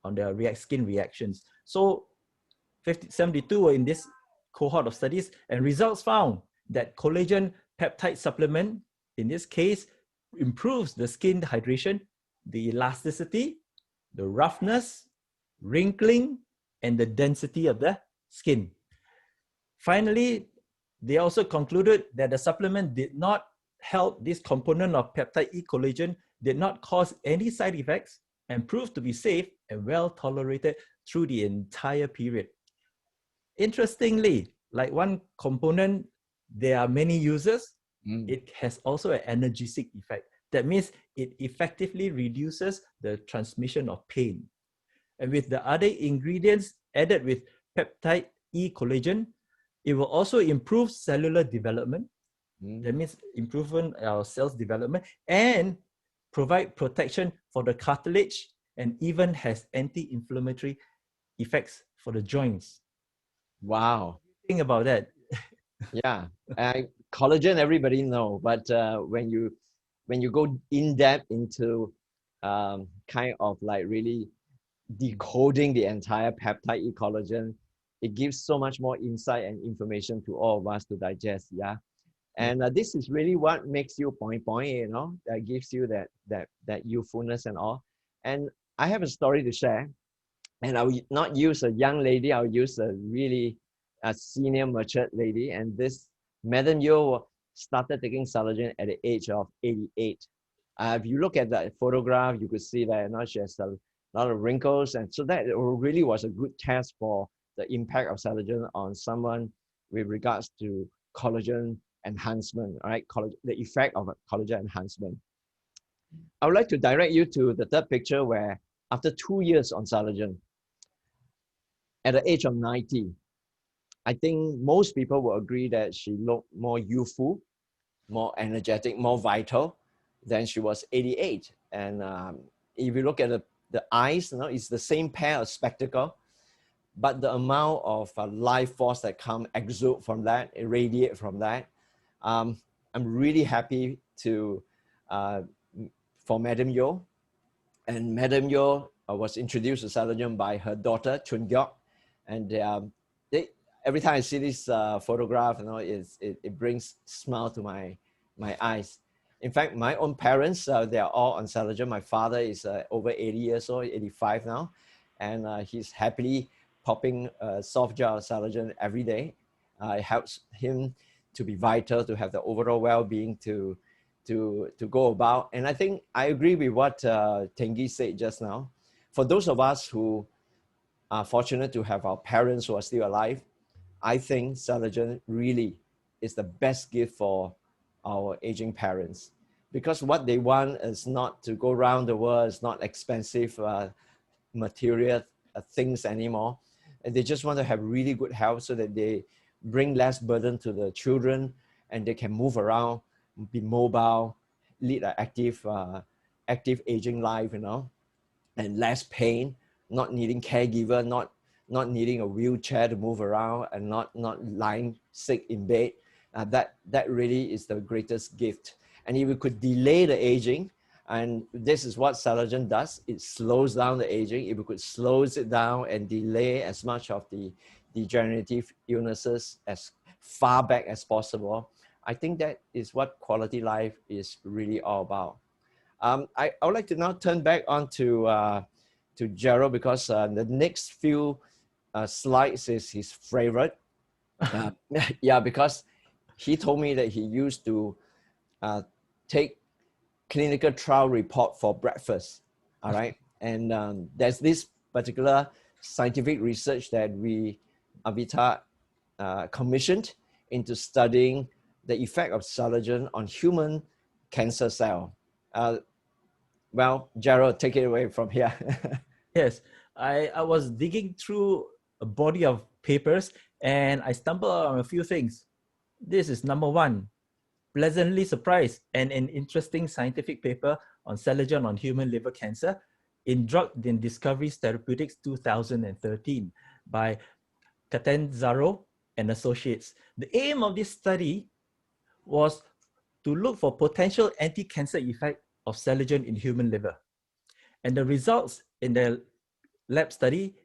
on their skin reactions. So 72 were in this cohort of studies, and results found that collagen peptide supplement, in this case, improves the skin hydration, the elasticity, the roughness, wrinkling, and the density of the skin. Finally, they also concluded that the supplement did not help this component of peptide E collagen, did not cause any side effects, and proved to be safe and well tolerated through the entire period. Interestingly, like one component, there are many users, it has also an analgesic effect. That means it effectively reduces the transmission of pain. And with the other ingredients added with peptide E collagen, it will also improve cellular development. That means improvement our cells development and provide protection for the cartilage and even has anti-inflammatory effects for the joints. Wow. Think about that. Yeah, collagen everybody know, but when you go in depth into kind of like really decoding the entire peptide E collagen, it gives so much more insight and information to all of us to digest. Yeah, and this is really what makes you point, you know, that gives you that youthfulness and all. And I have a story to share, and I will not use a young lady, I'll use a really senior matured lady. And this Madam Yo started taking Saligen at the age of 88. If you look at that photograph, you could see that now she has a lot of wrinkles. And so that really was a good test for the impact of Saligen on someone with regards to collagen enhancement, right? The effect of collagen enhancement. I would like to direct you to the third picture where after 2 years on Saligen, at the age of 90, I think most people will agree that she looked more youthful, more energetic, more vital than she was 88. And if you look at the eyes, you know, it's the same pair of spectacle, but the amount of life force that exude from that, irradiate from that. I'm really happy for Madam Yo. And Madam Yo was introduced to Saligen by her daughter, Chun Gyok. And every time I see this photograph, it brings smile to my eyes. In fact, my own parents, they are all on Celergen. My father is over 80 years old, 85 now, and he's happily popping a soft gel of Celergen every day. It helps him to be vital, to have the overall well-being to go about. And I think I agree with what Tengi said just now. For those of us who are fortunate to have our parents who are still alive, I think Celergen really is the best gift for our aging parents, because what they want is not to go around the world, it's not expensive material things anymore. And they just want to have really good health so that they bring less burden to the children and they can move around, be mobile, lead an active aging life, and less pain, not needing caregiver, not needing a wheelchair to move around, and not lying sick in bed. That really is the greatest gift. And if we could delay the aging, and this is what Celergen does, it slows down the aging. If we could slow it down and delay as much of the degenerative illnesses as far back as possible, I think that is what quality life is really all about. I would like to now turn back on to Gerald, because the next few slides is his favorite. Yeah, because he told me that he used to take clinical trial report for breakfast. All right. And there's this particular scientific research that Avita commissioned into studying the effect of Saligen on human cancer cell. Well, Gerald, take it away from here. Yes, I was digging through a body of papers and I stumbled on a few things. This is number one, pleasantly surprised, and an interesting scientific paper on Cellular on human liver cancer in Drug Discoveries Therapeutics 2013 by Catanzaro and Associates. The aim of this study was to look for potential anti-cancer effect of Cellular in human liver. And the results in the lab study,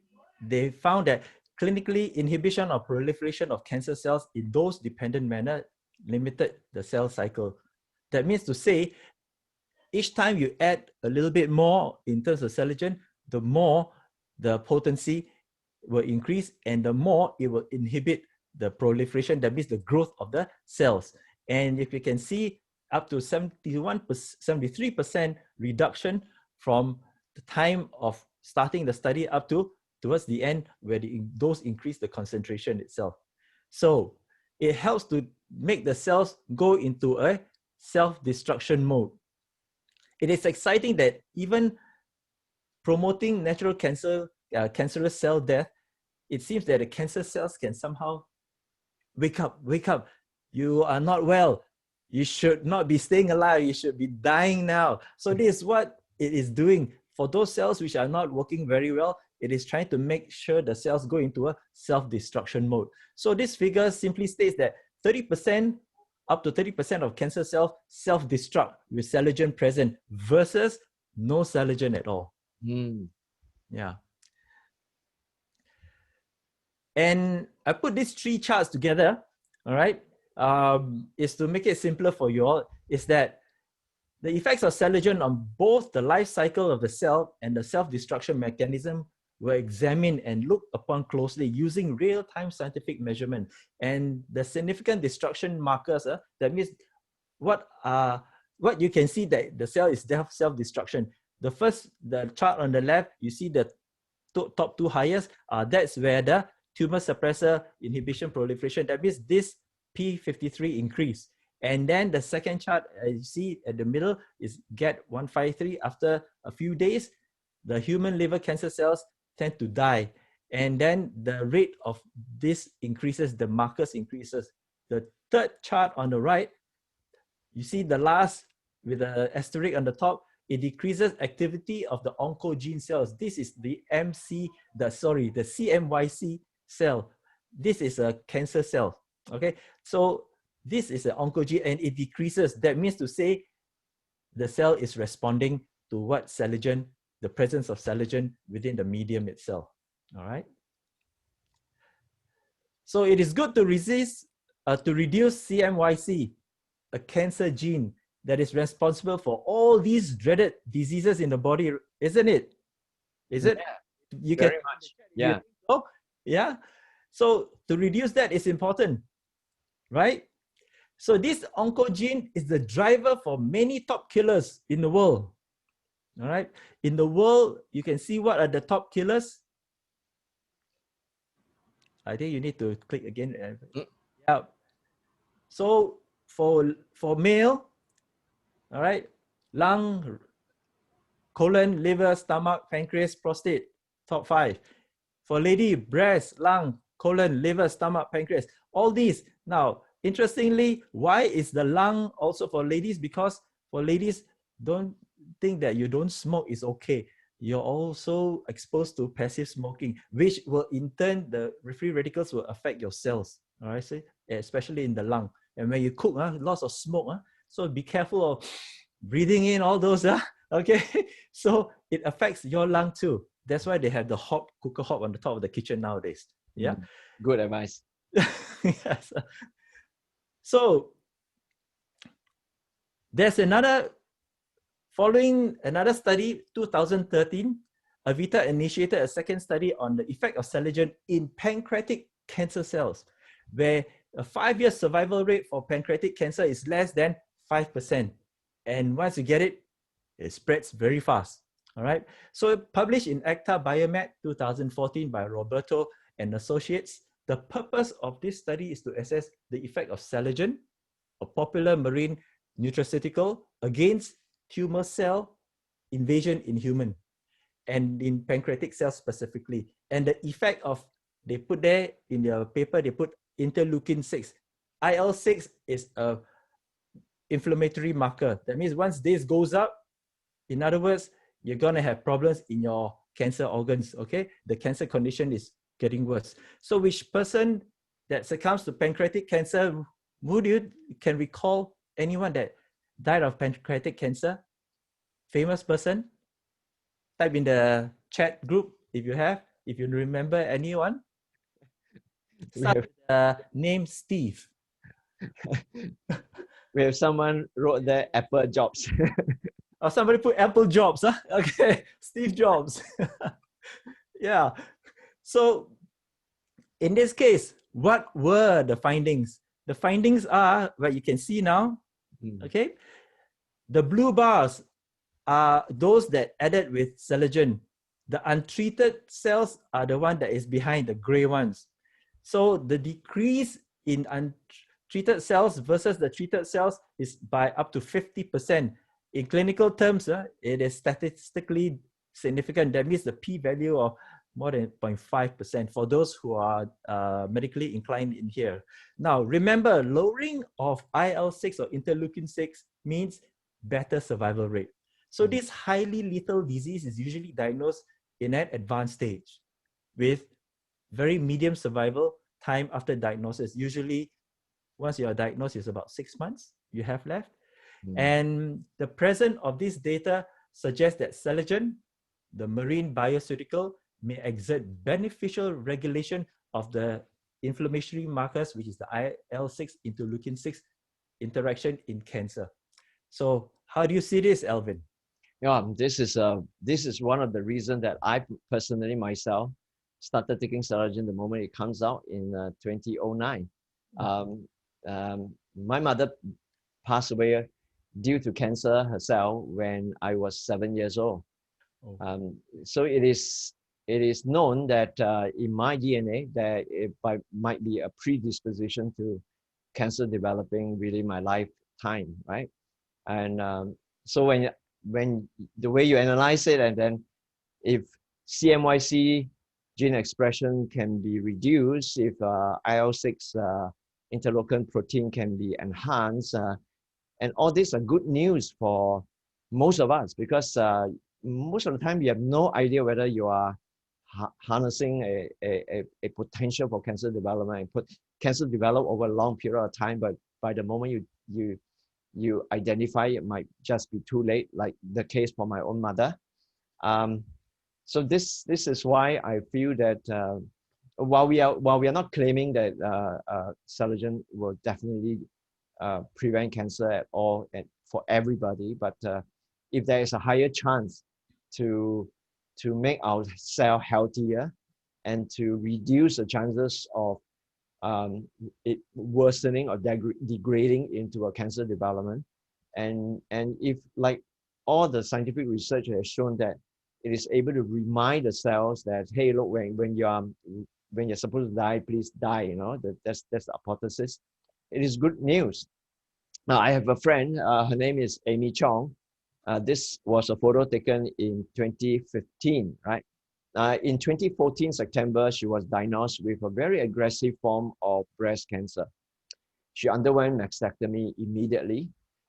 they found that clinically inhibition or proliferation of cancer cells in dose-dependent manner limited the cell cycle. That means to say, each time you add a little bit more in terms of Cellular, the more the potency will increase and the more it will inhibit the proliferation, that means the growth of the cells. And if you can see, up to 73% reduction from the time of starting the study up to towards the end, where the dose increase the concentration itself. So it helps to make the cells go into a self-destruction mode. It is exciting that even promoting natural cancerous cell death, it seems that the cancer cells can somehow wake up. You are not well. You should not be staying alive. You should be dying now. So this is what it is doing. For those cells which are not working very well, it is trying to make sure the cells go into a self-destruction mode. So this figure simply states that 30%, up to 30% of cancer cells self-destruct with Cellular present versus no Cellular at all. Yeah. And I put these three charts together, all right, is to make it simpler for you all, is that the effects of Cellular on both the life cycle of the cell and the self-destruction mechanism were examined and looked upon closely using real-time scientific measurement. And the significant destruction markers, that means what you can see that the cell is self-destruction. The chart on the left, you see the top two highest, that's where the tumor suppressor inhibition proliferation, that means this P53 increase. And then the second chart, as you see at the middle, is GAT153. After a few days, the human liver cancer cells tend to die. And then the rate of this increases, the markers increases. The third chart on the right, you see the last with the asterisk on the top, it decreases activity of the oncogene cells. This is the CMYC cell. This is a cancer cell, okay? So this is an oncogene and it decreases. That means to say the cell is responding to what Cellular, the presence of Cellular within the medium itself, all right? So it is good to reduce CMYC, a cancer gene that is responsible for all these dreaded diseases in the body, isn't it? Is it? Yeah, you very can much. you Yeah. think so? Yeah. So to reduce that is important, right? So this oncogene is the driver for many top killers in the world. All right. In the world, you can see what are the top killers. I think you need to click again. Yeah. So for male, all right, lung, colon, liver, stomach, pancreas, prostate, top 5. For lady, breast, lung, colon, liver, stomach, pancreas, all these. Now, interestingly, why is the lung also for ladies? Because for ladies, don't think that you don't smoke is okay. You're also exposed to passive smoking, which will in turn, the free radicals will affect your cells, all right, so, especially in the lung. And when you cook, lots of smoke, so be careful of breathing in all those, okay? So it affects your lung too. That's why they have the hot cooker hob on the top of the kitchen nowadays. Yeah. Good advice. Yes. So there's following another study, 2013, Avita initiated a second study on the effect of Saligen in pancreatic cancer cells, where a 5-year survival rate for pancreatic cancer is less than 5%. And once you get it, it spreads very fast. All right. So published in Acta Biomed 2014 by Roberto and Associates. The purpose of this study is to assess the effect of Celergen, a popular marine nutraceutical, against tumor cell invasion in human and in pancreatic cells specifically. And the effect of, they put there in their paper, they put interleukin 6. IL-6 is a inflammatory marker. That means once this goes up, in other words, you're going to have problems in your cancer organs, okay? The cancer condition is getting worse. So which person that succumbs to pancreatic cancer, would you can recall anyone that died of pancreatic cancer? Famous person? Type in the chat group if you remember anyone. Start with the name Steve. We have someone wrote there, Apple Jobs. Or somebody put Apple Jobs, huh? Okay, Steve Jobs. Yeah. So in this case, what were the findings? The findings are what you can see now, okay? The blue bars are those that added with Celergen. The untreated cells are the one that is behind the gray ones. So the decrease in untreated cells versus the treated cells is by up to 50%. In clinical terms, it is statistically significant. That means the p-value of more than 0.5% for those who are medically inclined in here. Now, remember, lowering of IL-6 or interleukin 6 means better survival rate. So this highly lethal disease is usually diagnosed in an advanced stage with very medium survival time after diagnosis. Usually, once you are diagnosed, it's about 6 months you have left. And the presence of this data suggests that Celergen, the marine bioceutical, may exert beneficial regulation of the inflammatory markers, which is the IL-6 interleukin 6 interaction in cancer. So how do you see this, Alvin? Yeah, this is one of the reasons that I personally myself started taking Celergen the moment it comes out in 2009. My mother passed away due to cancer herself when I was 7 years old. So it is known that in my DNA that it might be a predisposition to cancer developing within my lifetime, right? And so when the way you analyze it, and then if CMYC gene expression can be reduced, if IL-6 interleukin protein can be enhanced, and all these are good news for most of us, because most of the time you have no idea whether you are harnessing a potential for cancer development, and cancer develop over a long period of time, but by the moment you identify, it might just be too late, like the case for my own mother. So this is why I feel that while we are not claiming that Celergen will definitely prevent cancer at all and for everybody, but if there is a higher chance to make our cell healthier and to reduce the chances of it worsening or degrading into a cancer development, and if, like, all the scientific research has shown that it is able to remind the cells that, hey, look, when you're supposed to die, please die. You know, that's the hypothesis. It is good news. Now, I have a friend. Her name is Amy Chong. This was a photo taken in 2015, right? In 2014 September, she was diagnosed with a very aggressive form of breast cancer. She underwent mastectomy immediately,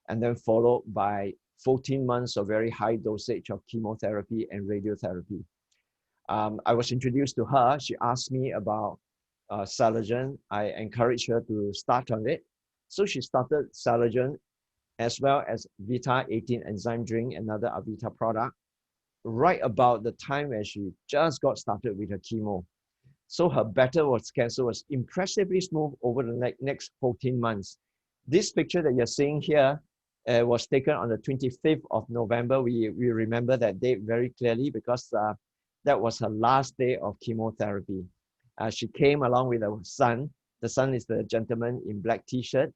and then followed by 14 months of very high dosage of chemotherapy and radiotherapy. I was introduced to her. She asked me about Saligen. I encouraged her to start on it. So she started Saligen as well as Vita 18 enzyme drink, another Avita product, right about the time when she just got started with her chemo. So her battle with cancer was impressively smooth over the next 14 months. This picture that you're seeing here was taken on the 25th of November. We remember that date very clearly because that was her last day of chemotherapy. She came along with her son. The son is the gentleman in black t-shirt.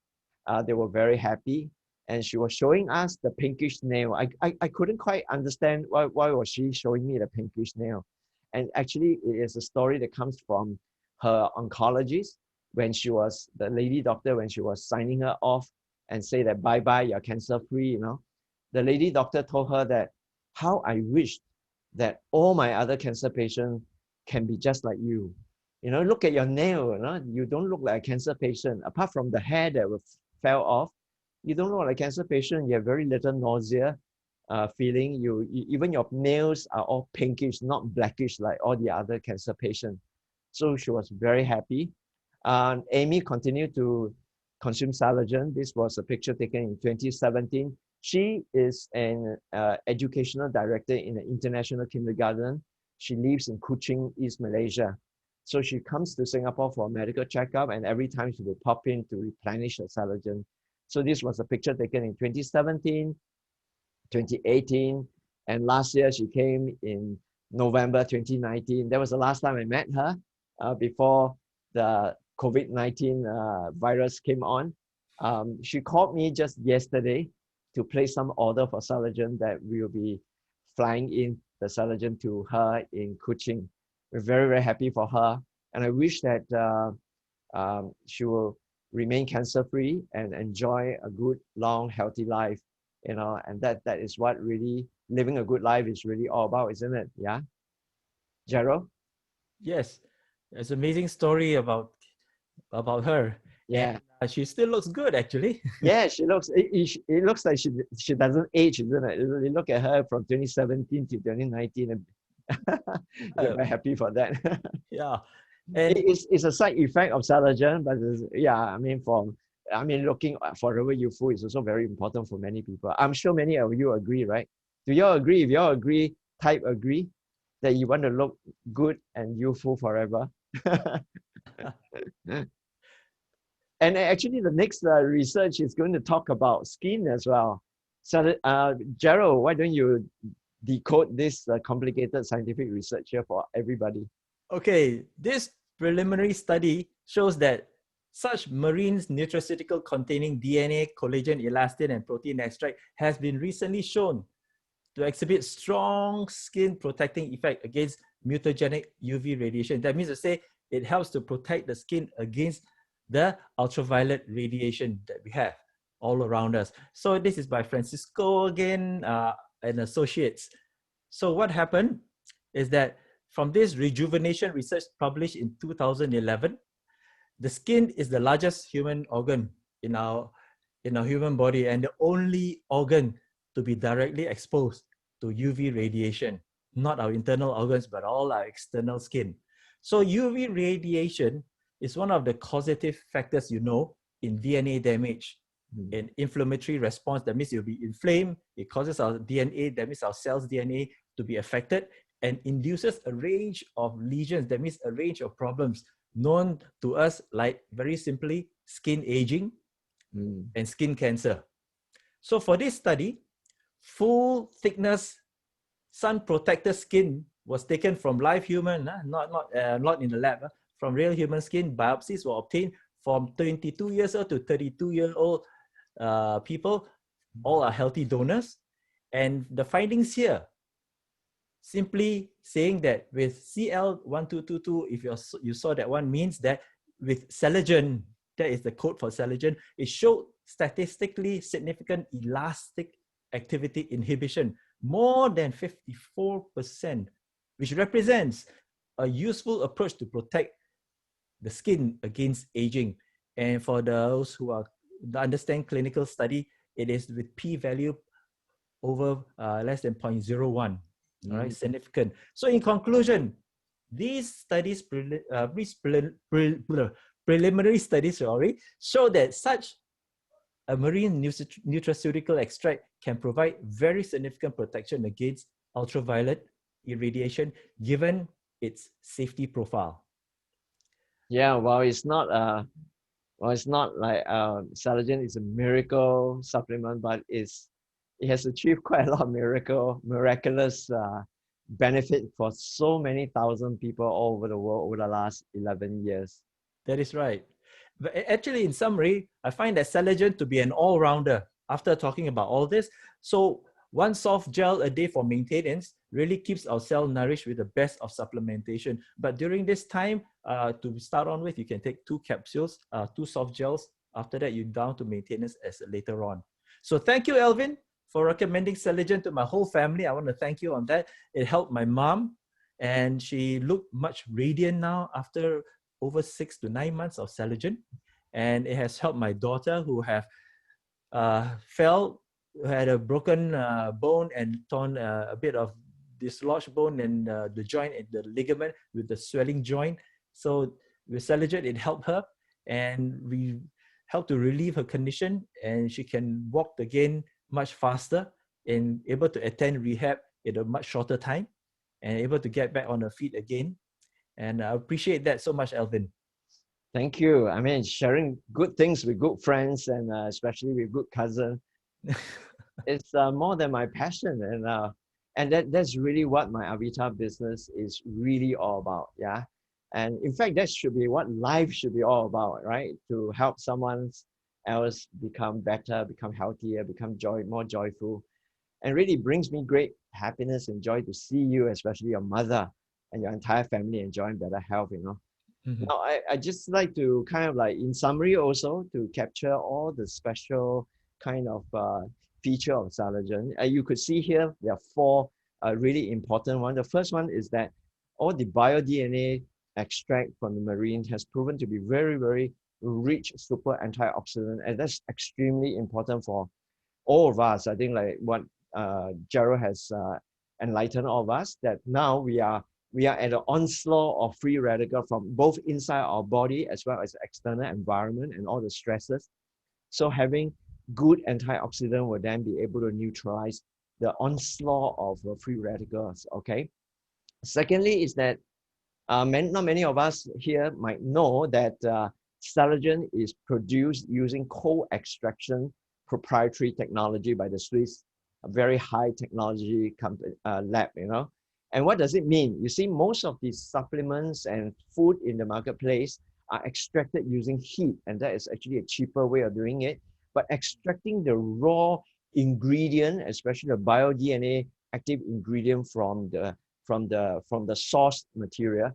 They were very happy. And she was showing us the pinkish nail. I couldn't quite understand why was she showing me the pinkish nail. And actually, it is a story that comes from her oncologist when she was, the lady doctor, when she was signing her off and say that, bye-bye, you're cancer-free, you know. The lady doctor told her that, how I wished that all my other cancer patients can be just like you. You know, look at your nail, you know, you don't look like a cancer patient. Apart from the hair that fell off, you don't look like a cancer patient. You have very little nausea feeling. Even your nails are all pinkish, not blackish like all the other cancer patients. So she was very happy. Amy continued to consume Saligen. This was a picture taken in 2017. She is an educational director in an international kindergarten. She lives in Kuching, East Malaysia. So she comes to Singapore for a medical checkup, and every time she will pop in to replenish her Saligen. So this was a picture taken in 2017, 2018, and last year she came in November 2019. That was the last time I met her before the COVID-19 virus came on. She called me just yesterday to place some order for Saligen that we will be flying in the Saligen to her in Kuching. We're very, very happy for her. And I wish that she will remain cancer-free and enjoy a good, long, healthy life, you know, and that is what really living a good life is really all about, isn't it? Yeah. Gerald? Yes, it's an amazing story about her. Yeah. And, she still looks good, actually. Yeah, she looks, it looks like she doesn't age, isn't it? You look at her from 2017 to 2019 and we're very happy for that. Yeah. And It's a side effect of Celergen, but yeah, I mean, looking forever youthful is also very important for many people. I'm sure many of you agree, right? Do you all agree? If you all agree, type agree that you want to look good and youthful forever. And actually, the next research is going to talk about skin as well. So, Gerald, why don't you decode this complicated scientific research here for everybody? okay, this preliminary study shows that such marine nutraceutical containing DNA, collagen, elastin, and protein extract has been recently shown to exhibit strong skin protecting effect against mutagenic UV radiation. That means to say it helps to protect the skin against the ultraviolet radiation that we have all around us. So this is by Francisco again and associates. So what happened is that from this rejuvenation research published in 2011, the skin is the largest human organ in our human body and the only organ to be directly exposed to UV radiation, not our internal organs, but all our external skin. So UV radiation is one of the causative factors, you know, in DNA damage, in inflammatory response. That means it will be inflamed. It causes our DNA, that means our cells' DNA to be affected. and induces a range of lesions. That means a range of problems known to us, like very simply skin aging and skin cancer. So for this study, full thickness sun protected skin was taken from live human, not in the lab, from real human skin. Biopsies were obtained from 22 years old to 32-year-old people. All are healthy donors. And the findings here, simply saying that with CL1222, if you saw that one, means that with Celergen, that is the code for Saligen, it showed statistically significant elastic activity inhibition, more than 54%, which represents a useful approach to protect the skin against aging. And for those who understand clinical study, it is with p-value over less than 0.01. All right, significant. So in conclusion, these studies, preliminary studies, show that such a marine nutraceutical extract can provide very significant protection against ultraviolet irradiation, given its safety profile. Yeah, well, it's not like Saligen is a miracle supplement, but it has achieved quite a lot of miraculous benefit for so many thousand people all over the world over the last 11 years. That is right. But actually, in summary, I find that Cellular to be an all-rounder after talking about all this. So one soft gel a day for maintenance really keeps our cell nourished with the best of supplementation. But during this time, to start on with, you can take 2 capsules, 2 soft gels. After that, you're down to maintenance as later on. So thank you, Alvin, for recommending Cellular to my whole family. I want to thank you on that. It helped my mom, and she looked much radiant now after over 6 to 9 months of Cellular. And it has helped my daughter, who have had a broken bone and torn a bit of dislodged bone and the joint and the ligament with the swelling joint. So with Cellular, it helped her, and we helped to relieve her condition, and she can walk again much faster and able to attend rehab in a much shorter time and able to get back on her feet again. And I appreciate that so much, Alvin. Thank you. I mean, sharing good things with good friends and especially with good cousins, it's more than my passion. And that's really what my Avita business is really all about. Yeah. And in fact, that should be what life should be all about, right? To help someone else become better, become healthier, become more joyful. And really brings me great happiness and joy to see you, especially your mother and your entire family enjoying better health, you know. Now, I just like to kind of like, in summary also, to capture all the special kind of feature of Saligen. You could see here, there are 4 really important ones. The first one is that all the bio-DNA extract from the marine has proven to be very, very rich super antioxidant. And that's extremely important for all of us. I think like what Gerald has enlightened all of us, that now we are at an onslaught of free radical from both inside our body as well as the external environment and all the stresses. So having good antioxidant will then be able to neutralize the onslaught of free radicals, okay? Secondly is that not many of us here might know that Saligen is produced using co-extraction proprietary technology by the Swiss, a very high technology company, lab, you know. And what does it mean? You see, most of these supplements and food in the marketplace are extracted using heat, and that is actually a cheaper way of doing it. But extracting the raw ingredient, especially the bio-DNA active ingredient from the source material,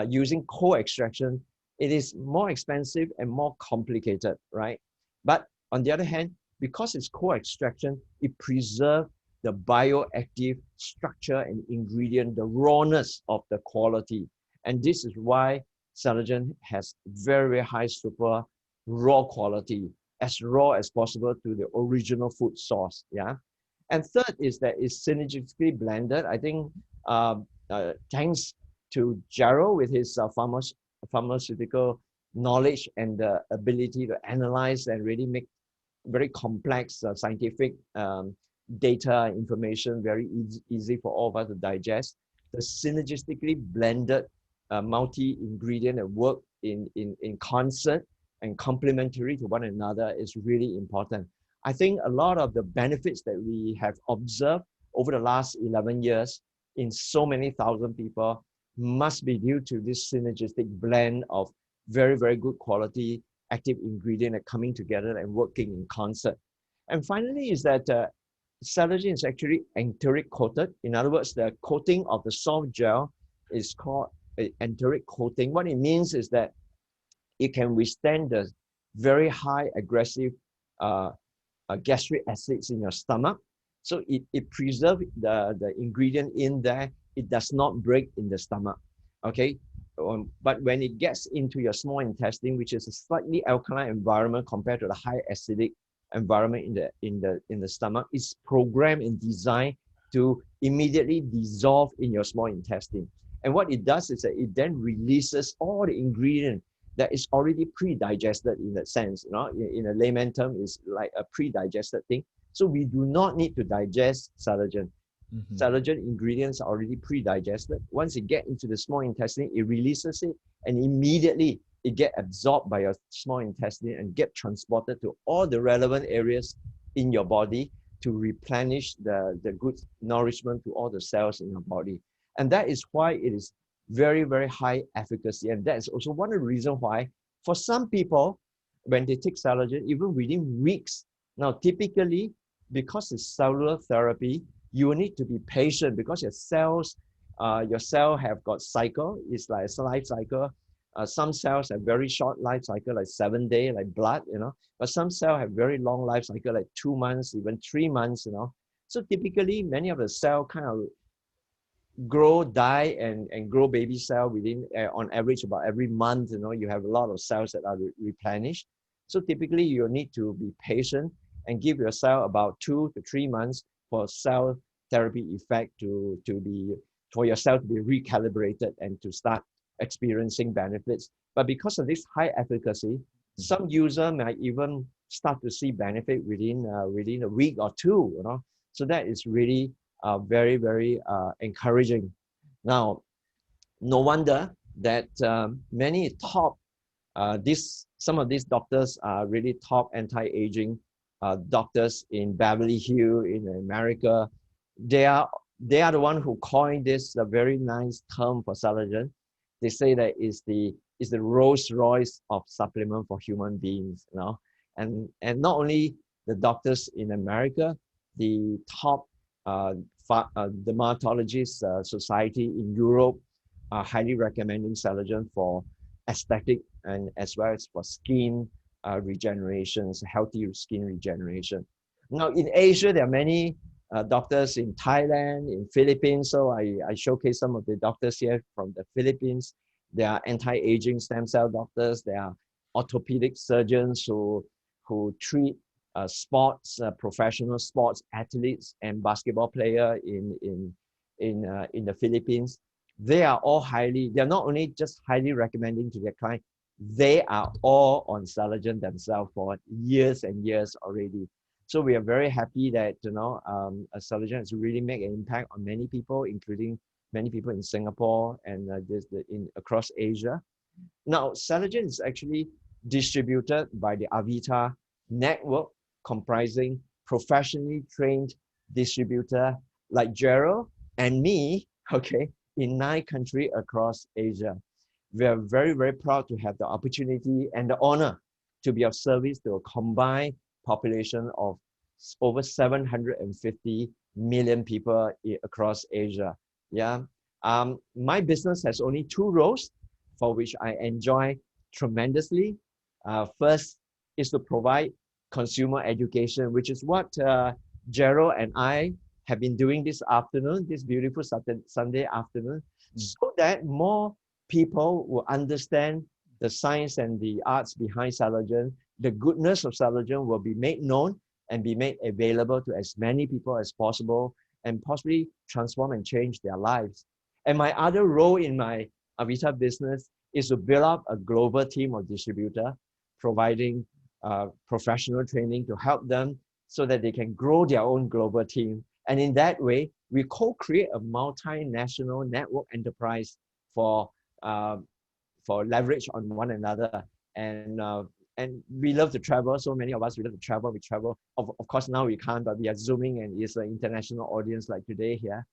using co-extraction, it is more expensive and more complicated, right? But on the other hand, because it's co-extraction, it preserves the bioactive structure and ingredient, the rawness of the quality. And this is why Saligen has very, very high super raw quality, as raw as possible to the original food source. Yeah. And third is that it's synergistically blended. I think thanks to Gerald with his pharmaceutical knowledge and the ability to analyze and really make very complex scientific data information very easy for all of us to digest. the synergistically blended multi-ingredient that work in concert and complementary to one another is really important. I think a lot of the benefits that we have observed over the last 11 years in so many thousand people must be due to this synergistic blend of very, very good quality active ingredient that coming together and working in concert. And finally is that Celergen is actually enteric coated. In other words, the coating of the soft gel is called enteric coating. What it means is that it can withstand the very high aggressive gastric acids in your stomach. So it preserves the ingredient in there. It does not break in the stomach, okay? But when it gets into your small intestine, which is a slightly alkaline environment compared to the high acidic environment in the stomach, is programmed and designed to immediately dissolve in your small intestine. And what it does is that it then releases all the ingredient that is already pre-digested in that sense. You know, in a layman term, is like a pre-digested thing. So we do not need to digest Celergen. Celergen ingredients are already pre-digested. Once it gets into the small intestine, it releases it, and immediately it gets absorbed by your small intestine and get transported to all the relevant areas in your body to replenish the good nourishment to all the cells in your body. And that is why it is very, very high efficacy. And that is also one of the reasons why, for some people, when they take Celergen, even within weeks, now typically, because it's cellular therapy, you will need to be patient because your cell have got cycle. It's like a life cycle. Some cells have very short life cycle, like 7 days, like blood, you know. But some cells have very long life cycle, like 2 months, even 3 months, you know. So typically, many of the cells kind of grow, die, and grow baby cell within, on average, about every month, you know, you have a lot of cells that are replenished. So typically, you need to be patient and give your cell about 2 to 3 months for cell therapy effect for your cell to be recalibrated and to start experiencing benefits. But because of this high efficacy, some user might even start to see benefit within a week or two, you know. So that is really very, very encouraging. Now, no wonder that many top, some of these doctors are really top anti-aging doctors in Beverly Hills in America. They are the one who coined this very nice term for Celergen. They say that is the Rolls Royce of supplement for human beings, you know. And not only the doctors in America, the top dermatologist society in Europe are highly recommending Celergen for aesthetic and as well as for skin regenerations, healthy skin regeneration. Now in Asia, there are many doctors in Thailand, in Philippines. So I showcase some of the doctors here from the Philippines. There are anti-aging stem cell doctors. There are orthopedic surgeons who treat professional sports athletes and basketball player in the Philippines. They are not only just highly recommending to their client, they are all on Celergen themselves for years and years already. So we are very happy that, you know, Celergen has really made an impact on many people, including many people in Singapore and across Asia. Now, Celergen is actually distributed by the Avita network, comprising professionally trained distributor like Gerald and me, okay, in 9 countries across Asia. We are very, very proud to have the opportunity and the honor to be of service to a combined population of over 750 million people across Asia. Yeah. My business has only 2 roles for which I enjoy tremendously. First is to provide consumer education, which is what Gerald and I have been doing this afternoon, this beautiful Sunday afternoon, so that more people will understand the science and the arts behind Celergen. The goodness of Celergen will be made known and be made available to as many people as possible and possibly transform and change their lives. And my other role in my Avita business is to build up a global team of distributors, providing professional training to help them so that they can grow their own global team. And in that way, we co-create a multinational network enterprise for leverage on one another. And we love to travel. So many of us, we love to travel. We travel. Of course, now we can't, but we are Zooming, and it's an international audience like today here.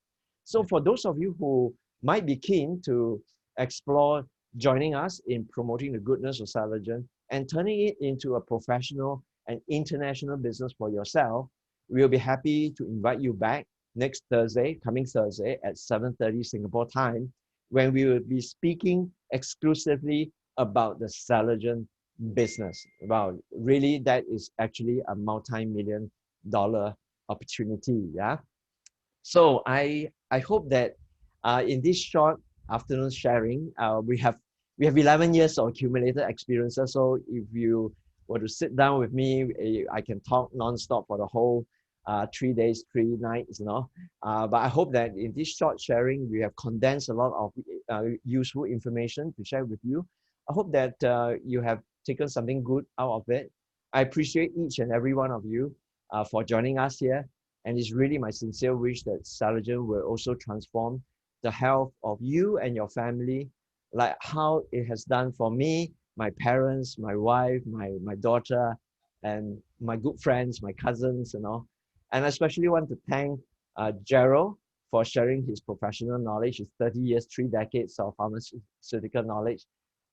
So for those of you who might be keen to explore joining us in promoting the goodness of Saligen and turning it into a professional and international business for yourself, we'll be happy to invite you back next Thursday, coming Thursday at 7:30 Singapore time, when we will be speaking exclusively about the Cellular business. Wow, really, that is actually a multi-million-dollar opportunity. Yeah. So I hope that in this short afternoon sharing, we have 11 years of accumulated experiences. So if you were to sit down with me, I can talk nonstop for the whole 3 days, 3 nights, you know. But I hope that in this short sharing, we have condensed a lot of useful information to share with you. I hope that you have taken something good out of it. I appreciate each and every one of you for joining us here. And it's really my sincere wish that Saligen will also transform the health of you and your family, like how it has done for me, my parents, my wife, my daughter, and my good friends, my cousins, and all. And I especially want to thank Gerald for sharing his professional knowledge, his 30 years, 3 decades of pharmaceutical knowledge,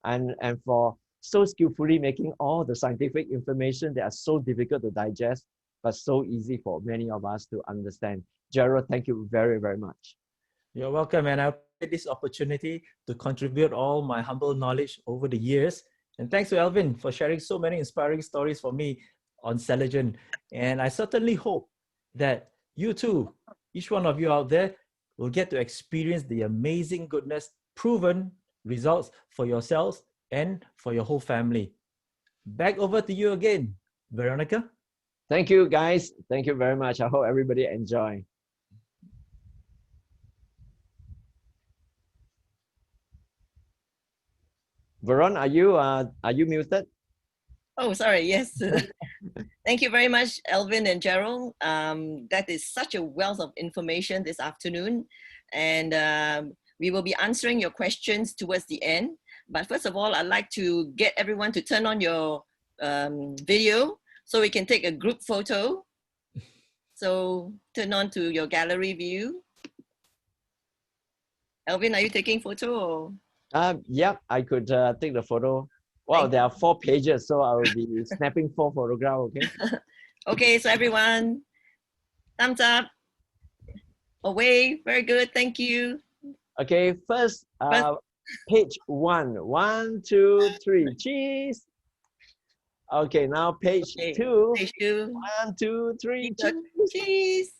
and for so skillfully making all the scientific information that are so difficult to digest, but so easy for many of us to understand. Gerald, thank you very, very much. You're welcome, and I'll take this opportunity to contribute all my humble knowledge over the years. And thanks to Alvin for sharing so many inspiring stories for me on Cellular. And I certainly hope that you too, each one of you out there, will get to experience the amazing goodness, proven results for yourselves and for your whole family. Back over to you again, Veronica. Thank you, guys. Thank you very much. I hope everybody enjoy. Veron, are you muted? Oh, sorry. Yes. Thank you very much, Alvin and Gerald. That is such a wealth of information this afternoon. And we will be answering your questions towards the end. But first of all, I'd like to get everyone to turn on your video so we can take a group photo. So turn on to your gallery view. Alvin, are you taking photo? Or? Yep, I could take the photo. Wow, there are 4 pages, so I will be snapping 4 photographs, okay? Okay, so everyone, thumbs up. Away, very good, thank you. Okay, first, page 1. 1, 2, 3, cheese. Okay, now page 2. Page 2. 1, 2, 3, cheese. Cheese.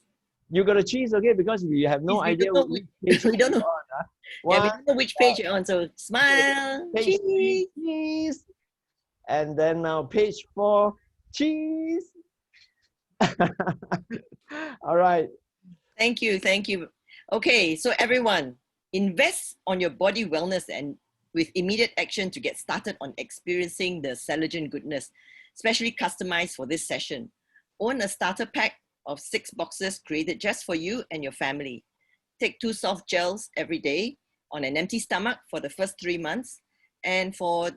You got a cheese, okay? Because we have no idea which page we don't know. on. We don't know which page you're on, so smile, page cheese. 3, cheese. And then now page 4, cheese. All right. Thank you, thank you. Okay, so everyone, invest on your body wellness and with immediate action to get started on experiencing the Celergen goodness, especially customized for this session. Own a starter pack of 6 boxes created just for you and your family. Take 2 soft gels every day on an empty stomach for the first 3 months, and for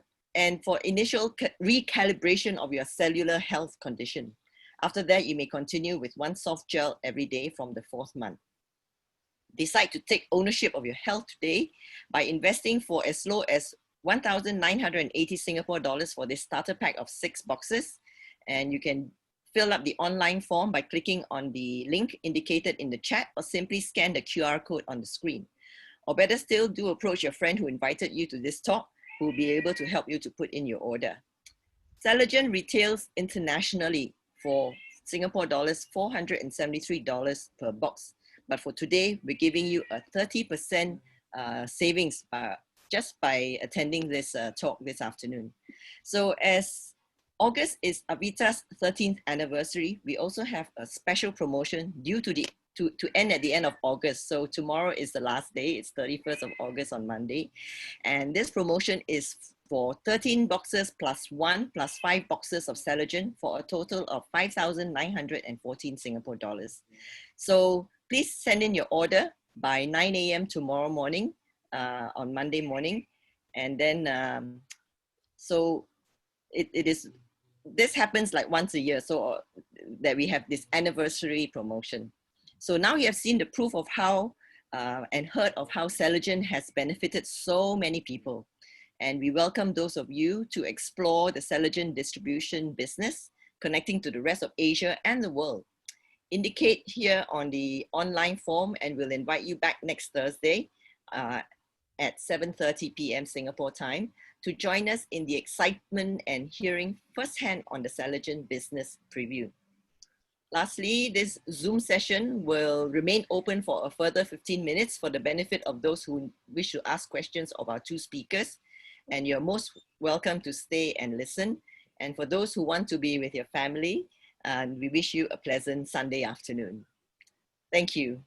initial recalibration of your cellular health condition. After that, you may continue with 1 soft gel every day from the 4th month. Decide to take ownership of your health today by investing for as low as 1,980 Singapore dollars for this starter pack of 6 boxes. And you can fill up the online form by clicking on the link indicated in the chat, or simply scan the QR code on the screen. Or better still, do approach your friend who invited you to this talk, who will be able to help you to put in your order. Celergen retails internationally for Singapore dollars, $473 per box. But for today, we're giving you a 30% savings just by attending this talk this afternoon. So as August is Avita's 13th anniversary, we also have a special promotion due to end at the end of August. So tomorrow is the last day. It's 31st of August on Monday. And this promotion is for 13 boxes plus 1 plus 5 boxes of Celergen for a total of 5,914 Singapore dollars. So please send in your order by 9 a.m. tomorrow morning, on Monday morning. And then, so this happens like once a year, so that we have this anniversary promotion. So now you have seen the proof of how and heard of how Celergen has benefited so many people. And we welcome those of you to explore the Celergen distribution business, connecting to the rest of Asia and the world. Indicate here on the online form, and we'll invite you back next Thursday at 7:30 p.m. Singapore time to join us in the excitement and hearing firsthand on the Celergen business preview. Lastly, this Zoom session will remain open for a further 15 minutes for the benefit of those who wish to ask questions of our two speakers. And you're most welcome to stay and listen. And for those who want to be with your family, we wish you a pleasant Sunday afternoon. Thank you.